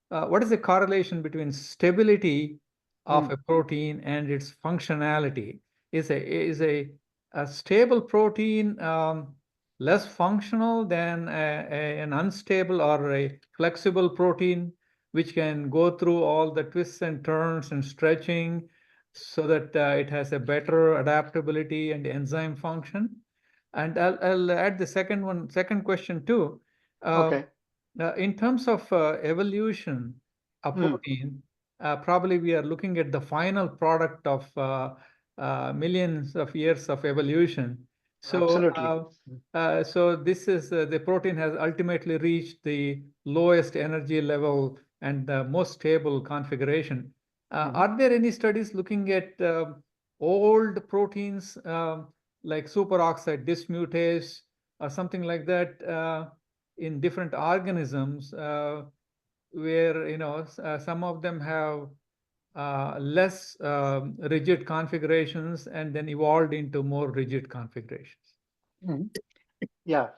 D: what is the correlation between stability of a protein and its functionality? Is a stable protein less functional than an unstable or a flexible protein, which can go through all the twists and turns and stretching so that it has a better adaptability and enzyme function? And I'll add the second question too.
B: Okay.
D: In terms of evolution, a protein, probably we are looking at the final product of millions of years of evolution. So,
B: Absolutely.
D: so this is the protein has ultimately reached the lowest energy level and the most stable configuration. Are there any studies looking at old proteins like superoxide dismutase or something like that in different organisms where some of them have less rigid configurations and then evolved into more rigid configurations?
B: Yeah,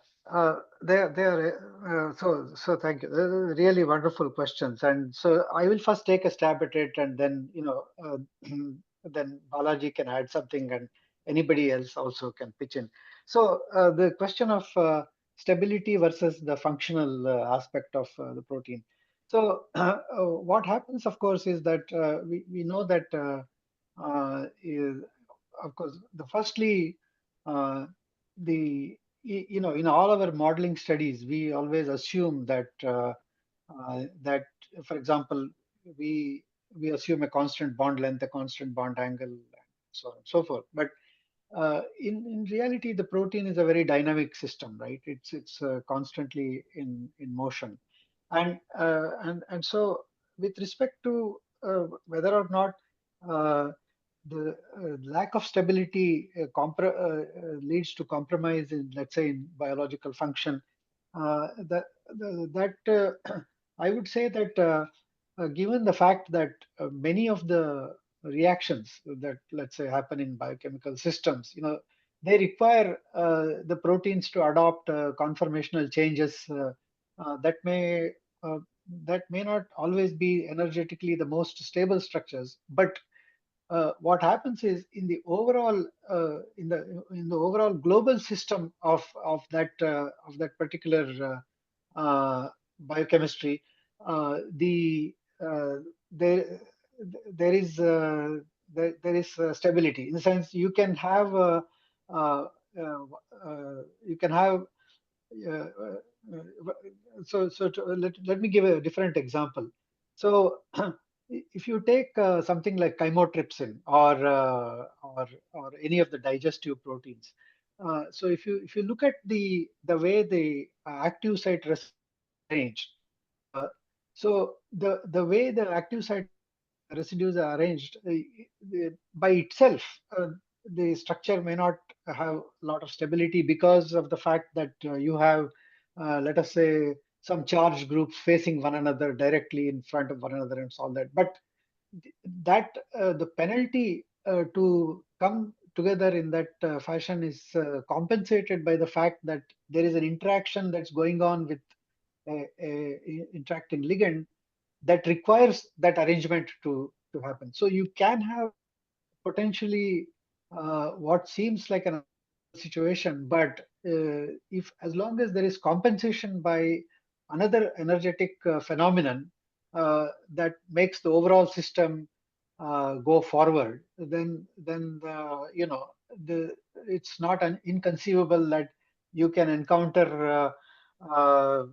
B: they are so thank you. They're really wonderful questions, and so I will first take a stab at it, and then then Balaji can add something, and anybody else also can pitch in. So the question of stability versus the functional aspect of the protein. So what happens, of course, is that we know that of course firstly the in all our modeling studies, we always assume that that, for example, we assume a constant bond length, a constant bond angle, and so on and so forth. But in reality, the protein is a very dynamic system, right? It's constantly in motion, and so with respect to whether or not the lack of stability leads to compromise in, let's say, in biological function. I would say that given the fact that many of the reactions that, let's say, happen in biochemical systems, they require the proteins to adopt conformational changes that may not always be energetically the most stable structures, but what happens is in the overall overall global system of that particular biochemistry, the there there is stability, in the sense you can have uh, you can have uh, let me give a different example. So if you take something like chymotrypsin or any of the digestive proteins, so if you look at the way the active site residues are arranged, so the way the active site residues are arranged by itself, the structure may not have a lot of stability because of the fact that you have, let us say, some charge groups facing one another directly in front of one another and all that. But that the penalty to come together in that fashion is compensated by the fact that there is an interaction that's going on with a interacting ligand that requires that arrangement to happen. So you can have potentially what seems like an unstable situation, but if as long as there is compensation by another energetic phenomenon that makes the overall system go forward, then it's not inconceivable that you can encounter uh, uh,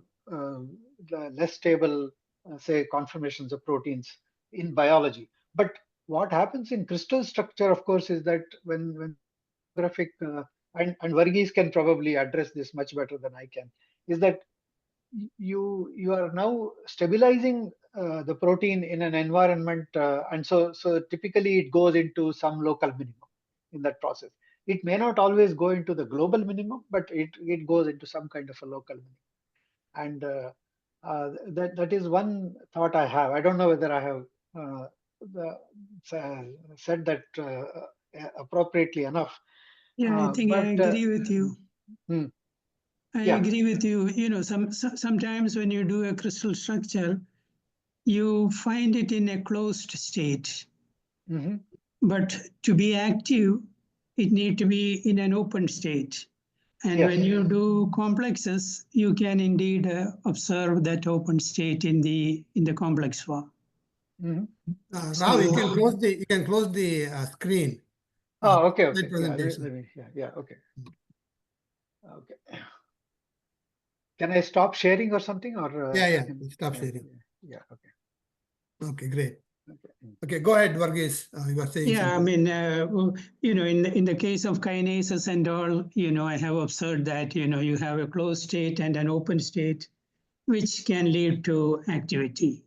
B: the less stable, say, conformations of proteins in biology. But what happens in crystal structure, of course, is that when crystallographic and Varghese can probably address this much better than I can, is that you are now stabilizing the protein in an environment, and so typically it goes into some local minimum in that process. It may not always go into the global minimum, but it goes into some kind of a local minimum. And that is one thought I have. I don't know whether I have said that appropriately enough.
H: Yeah, I think I
B: But
H: agree with you. I
B: Yeah.
H: agree with you. You know, sometimes when you do a crystal structure, you find it in a closed state.
B: Mhm.
H: But to be active, it need to be in an open state. And
B: Yes.
H: when you do complexes, you can indeed observe that open state in the complex form.
B: Mhm.
A: Rao, you can
H: So-
A: close the screen.
B: Oh, okay,
A: slide
B: okay. Yeah,
A: presentation.
B: yeah, okay. Okay. Can I stop sharing or something, or?
A: Yeah,
B: can-
A: stop sharing.
B: Yeah, okay.
A: Okay, great.
B: Okay.
A: Okay, go ahead, Varghese. You were saying
H: Yeah, I
A: something.
H: mean, you know, in the case of kinases and all, you know, I have observed that, you know, you have a closed state and an open state, which can lead to activity.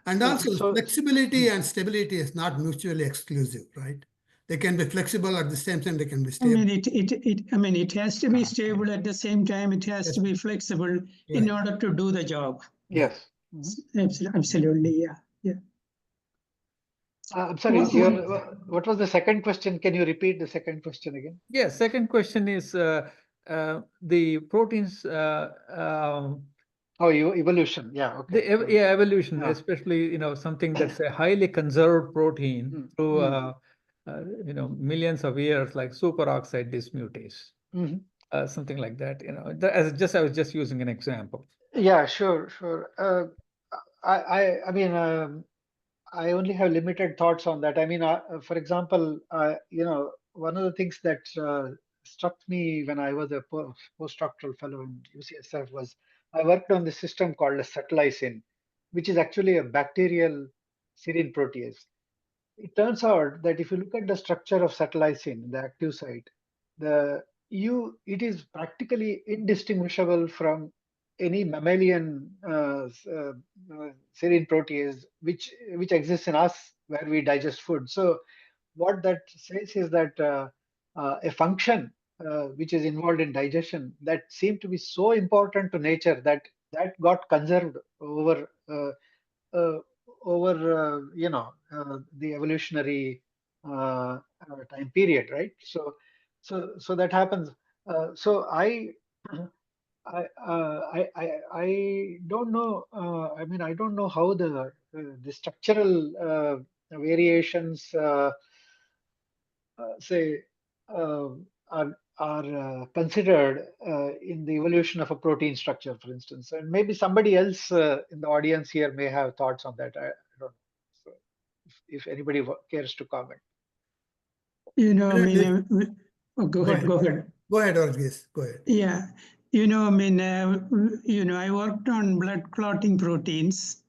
A: And
B: So-
A: also,
B: so-
A: flexibility and stability is not mutually exclusive, right? They can be flexible at the same time. They can be
H: I
A: stable.
H: mean, it has to be stable at the same time. It has to be flexible in
A: Right.
H: order to do the job.
B: Yes. Mhm.
H: Absolutely, yeah, yeah.
B: I'm sorry,
H: What-
B: what was the second question? Can you repeat the second question again?
D: Yeah, second question is the proteins,
B: Oh, evolution. Yeah, okay.
D: evolution,
B: Yeah.
D: especially, you know, something that's a highly conserved protein through, you know, millions of years, like superoxide dismutase,
B: Mhm.
D: something like that. You know, I was just using an example.
B: Yeah, sure, sure. I mean, I only have limited thoughts on that. I mean, for example, you know, one of the things that struck me when I was a postdoctoral fellow in UCSF was I worked on this system called a cetylicin, which is actually a bacterial serine protease. It turns out that if you look at the structure of cetylicin, the active site, it is practically indistinguishable from any mammalian serine protease which exists in us where we digest food. So what that says is that a function which is involved in digestion that seemed to be so important to nature that got conserved uh, over the evolutionary time period, right? So that happens. So I don't know. I mean, I don't know how the structural variations say uh, are considered in the evolution of a protein structure, for instance. And maybe somebody else in the audience here may have thoughts on that. I don't know. So if anybody cares to comment.
H: You know, I
A: Can you
H: mean, go ahead, go ahead.
A: Go ahead, Varghese. Go ahead.
H: Yeah, you know, I mean, you know, I worked on blood clotting proteins.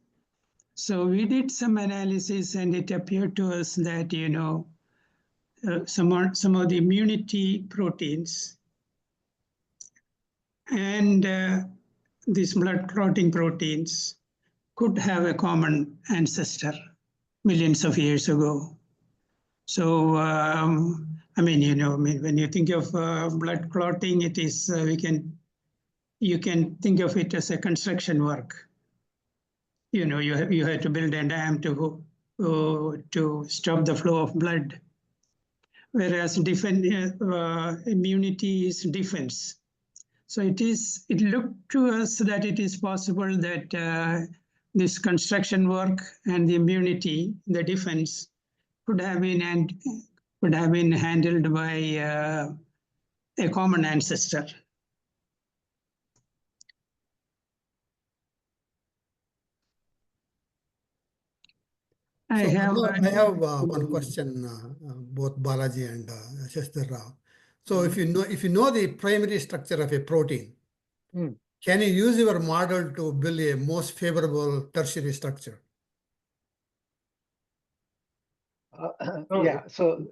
H: So we did some analysis, and it appeared to us that, you know, some of the immunity proteins and these blood clotting proteins could have a common ancestor millions of years ago. So, I mean, you know, I mean, when you think of blood clotting, it is you can think of it as a construction work. You know, you had to build a dam to stop the flow of blood, whereas immunity is defense. So it looked to us that it is possible that this construction work and the immunity, the defense, could have been handled by a common ancestor. I have
A: one question, both Balaji and Shashidhara. So if you know the primary structure of a protein, can you use your model to build a most favorable tertiary structure?
B: Yeah, so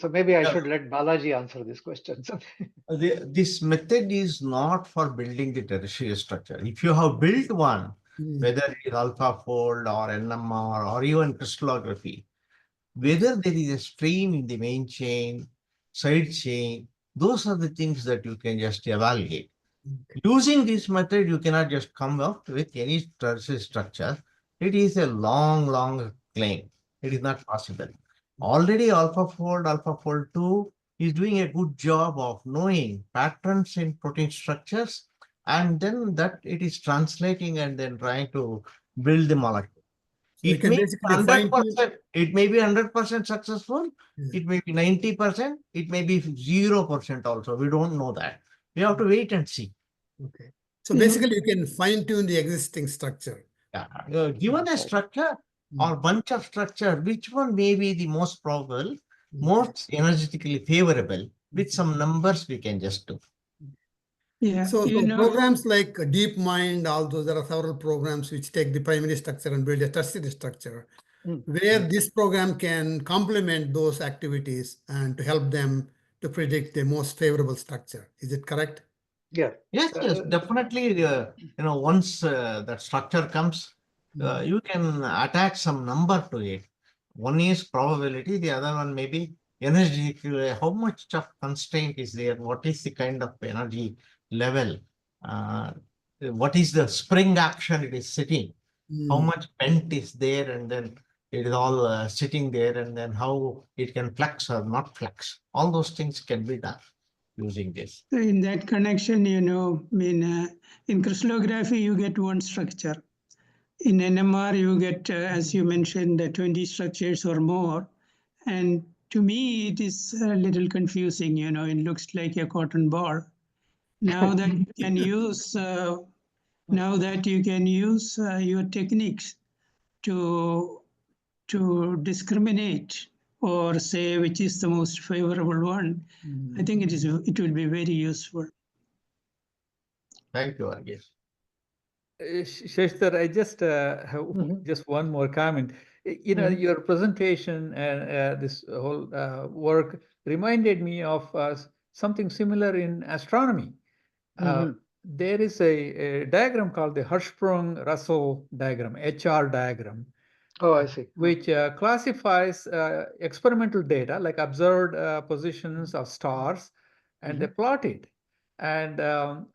B: maybe I should let Balaji answer this question.
C: This method is not for building the tertiary structure. If you have built one, whether it is alpha fold or NMR or even crystallography, whether there is a stream in the main chain, side chain, those are the things that you can just evaluate. Using this method, you cannot just come up with any tertiary structure. It is a long claim. It is not possible. Already alpha fold 2, is doing a good job of knowing patterns in protein structures, and then that it is translating and then trying to build the molecule.
A: So you
C: It
A: can
C: may be
A: basically fine tune.
C: 100%, it may be 100% successful,
A: Yeah.
C: it may be 90%, it may be 0% also. We don't know that. We have to wait and see.
A: Okay. So
H: Yeah.
A: basically you can fine tune the existing structure.
C: Yeah. Given a structure or bunch of structure, which one may be the most probable, most energetically favorable, with some numbers we can just do.
H: Yeah,
A: So
H: you know,
A: programs like DeepMind, also there are several programs which take the primary structure and build a tertiary structure, where this program can complement those activities and to help them to predict the most favorable structure. Is it correct?
B: Yeah.
C: Yes, yes, definitely. Once that structure comes, you can attach some number to it. One is probability, the other one may be energy. How much of constraint is there? What is the kind of energy level? What is the spring action it is sitting? How much bent is there, and then it is all sitting there, and then how it can flex or not flex. All those things can be done using this.
H: so in that connection, you know, I mean, in crystallography, you get one structure. In NMR, you get, as you mentioned, 20 structures or more. And to me, it is a little confusing, you know, it looks like a cotton ball. Now that you can use, your techniques to discriminate or say which is the most favorable one, I think it will be very useful.
C: Thank you, Argesh.
D: Shashidhara, I just have just one more comment. You know, your presentation and this whole work reminded me of something similar in astronomy. There is a diagram called the Hirschsprung-Russell diagram, HR diagram.
B: Oh, I see.
D: Which classifies experimental data like observed positions of stars, and they plot it. And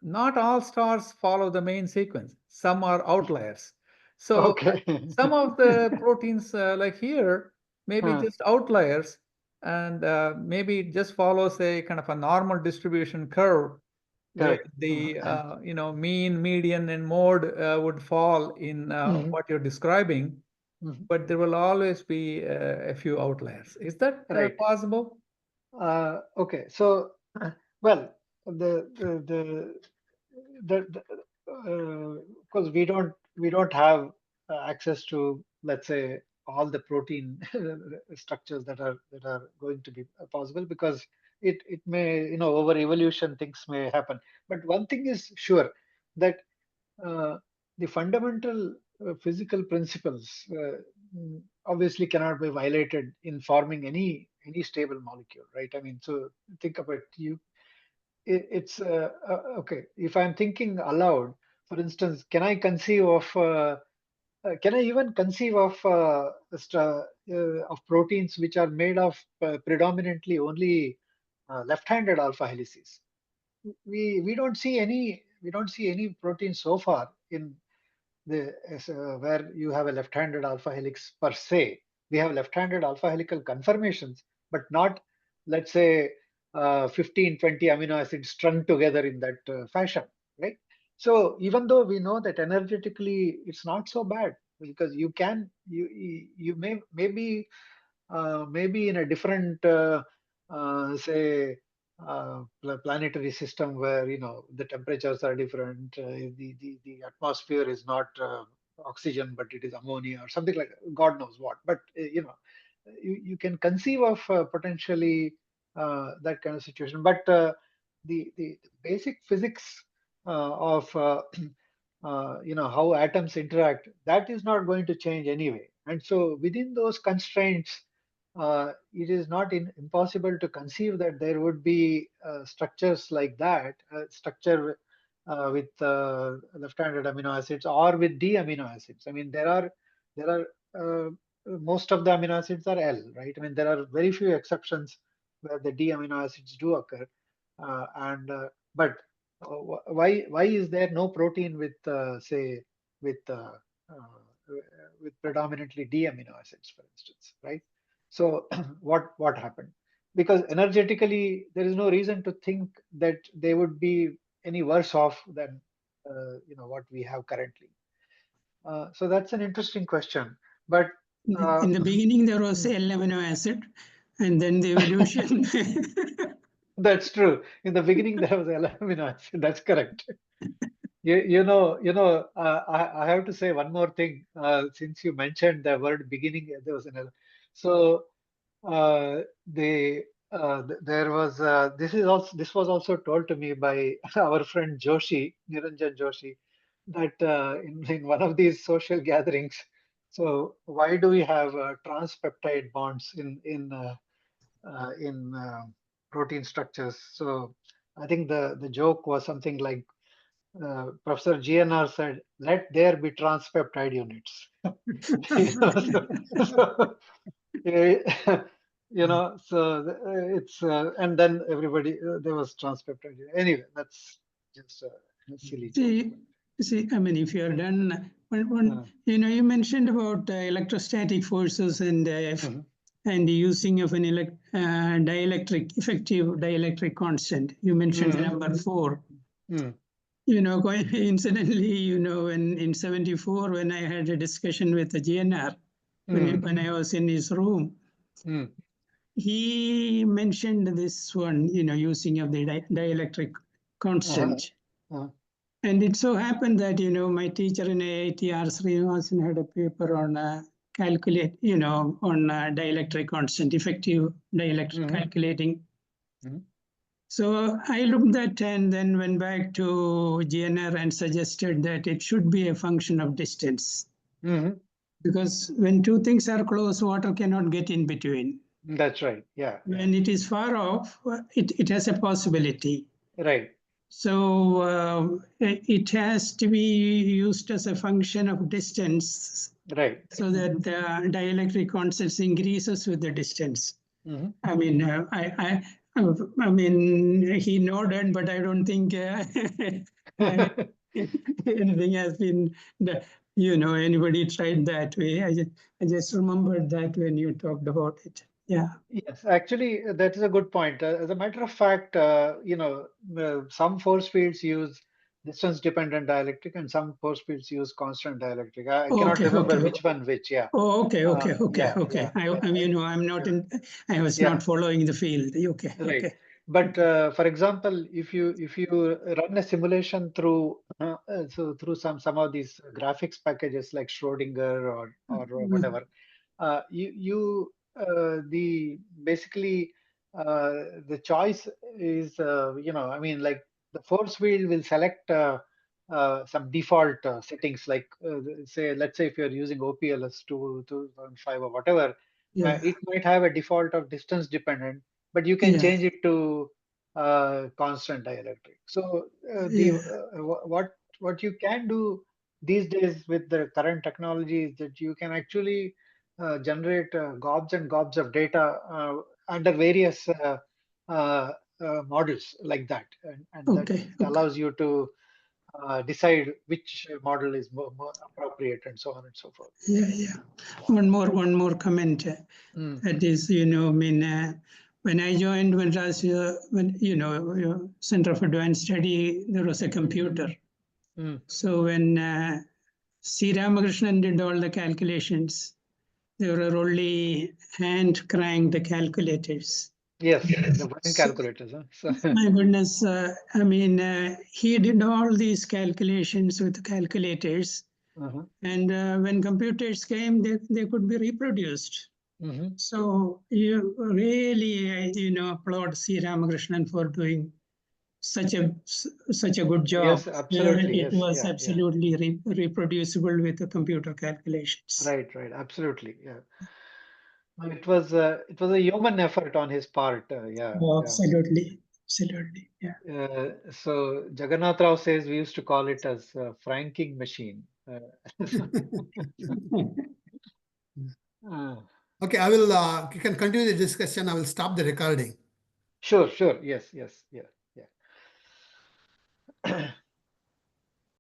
D: not all stars follow the main sequence. Some are outliers. So
B: Okay.
D: some of the proteins like here may be just outliers, and maybe it just follows a kind of a normal distribution curve where
B: Correct.
D: the mean, median, and mode would fall in what you're describing. But there will always be a few outliers. Is that
B: Right.
D: possible?
B: Okay. So, well, because we don't have access to, let's say, all the protein structures that are going to be possible, because it may, you know, over evolution things may happen. But one thing is sure, that the fundamental physical principles obviously cannot be violated in forming any stable molecule, right? I mean, so think about it's okay. If I'm thinking aloud, for instance, can I conceive of can I even conceive of proteins which are made of predominantly only left-handed alpha helices? We don't see any proteins so far in the where you have a left-handed alpha helix per se. We have left-handed alpha helical conformations, but not, let's say, 15, 20 amino acids strung together in that fashion, right? So even though we know that energetically it's not so bad, because you may maybe in a different say planetary system where, you know, the temperatures are different, the atmosphere is not oxygen but it is ammonia or something like that. God knows what, but you know, you can conceive of potentially that kind of situation. But the basic physics of you know, how atoms interact, that is not going to change anyway. And so within those constraints, it is not impossible to conceive that there would be structures like that, structure with left-handed amino acids or with D amino acids. I mean, there are most of the amino acids are L, right? I mean, there are very few exceptions where the D amino acids do occur, but why is there no protein with say with predominantly D amino acids, for instance, right? So what happened? because energetically there is no reason to think that they would be any worse off than what we have currently. So that's an interesting question. But
H: in the beginning there was L-amino acid, and then the evolution.
B: That's true. In the beginning there was alumni acid. That's correct. I have to say one more thing. Since you mentioned the word beginning, there was another. So there was this was also told to me by our friend Joshi, Niranjan Joshi, that in one of these social gatherings. So why do we have transpeptide bonds in protein structures? So I think the joke was something like, Professor GNR said, "Let there be transpeptide units." It's and then everybody there was transpeptide. Anyway, that's just a silly joke.
H: See, I mean, if you're done, you mentioned about electrostatic forces and the using of an dielectric, effective dielectric constant. You mentioned the number 4. Incidentally, in 74, when I had a discussion with the GNR, when I was in his room, he mentioned this one, using of the dielectric constant. And it so happened that, my teacher in IIT, R. Srinivasan, had a paper on on dielectric constant, effective dielectric calculating. So I looked at and then went back to GNR and suggested that it should be a function of distance. Because when two things are close, water cannot get in between.
B: That's right. Yeah.
H: When it is far off, it has a possibility.
B: Right.
H: So it has to be used as a function of distance.
B: Right.
H: So that the dielectric constant increases with the distance. I mean, I mean, he nodded, but I don't think anything has been, anybody tried that way. I just remembered that when you talked about it. Yeah.
B: Yes, actually, that is a good point. As a matter of fact, some force fields use distance-dependent dielectric, and some force fields use constant dielectric. I cannot remember which one which. Yeah.
H: Oh, okay.
B: Yeah.
H: I'm not in. I was not following the field. Okay.
B: Right.
H: Okay.
B: But for example, if you run a simulation through through some of these graphics packages like Schrodinger or whatever, basically the choice is I mean, like the force field will select some default settings, like let's say if you're using OPLS 2005 or whatever, it might have a default of distance dependent, but you can change it to constant dielectric. So what you can do these days with the current technology is that you can actually generate gobs and gobs of data under various models like that, and that allows you to decide which model is more appropriate, and so on and so forth.
H: Yeah. One more comment. That is, I mean, when I joined Madras, Center for Advanced Study, there was a computer. So when C. Ramakrishnan did all the calculations, there were only hand-cranked calculators.
B: Yes, the brain calculators. Huh?
H: My goodness, I mean, he did all these calculations with calculators. And when computers came, they could be reproduced. So you really, applaud C. Ramakrishnan for doing such a good job.
B: Yes, absolutely.
H: It was absolutely reproducible with the computer calculations.
B: Right, absolutely. Yeah. It was a human effort on his part.
H: Absolutely. Yeah.
B: So Jagannath Rao says we used to call it as a franking machine.
A: Okay, I will. You can continue the discussion. I will stop the recording.
B: Sure. Yes. Yeah.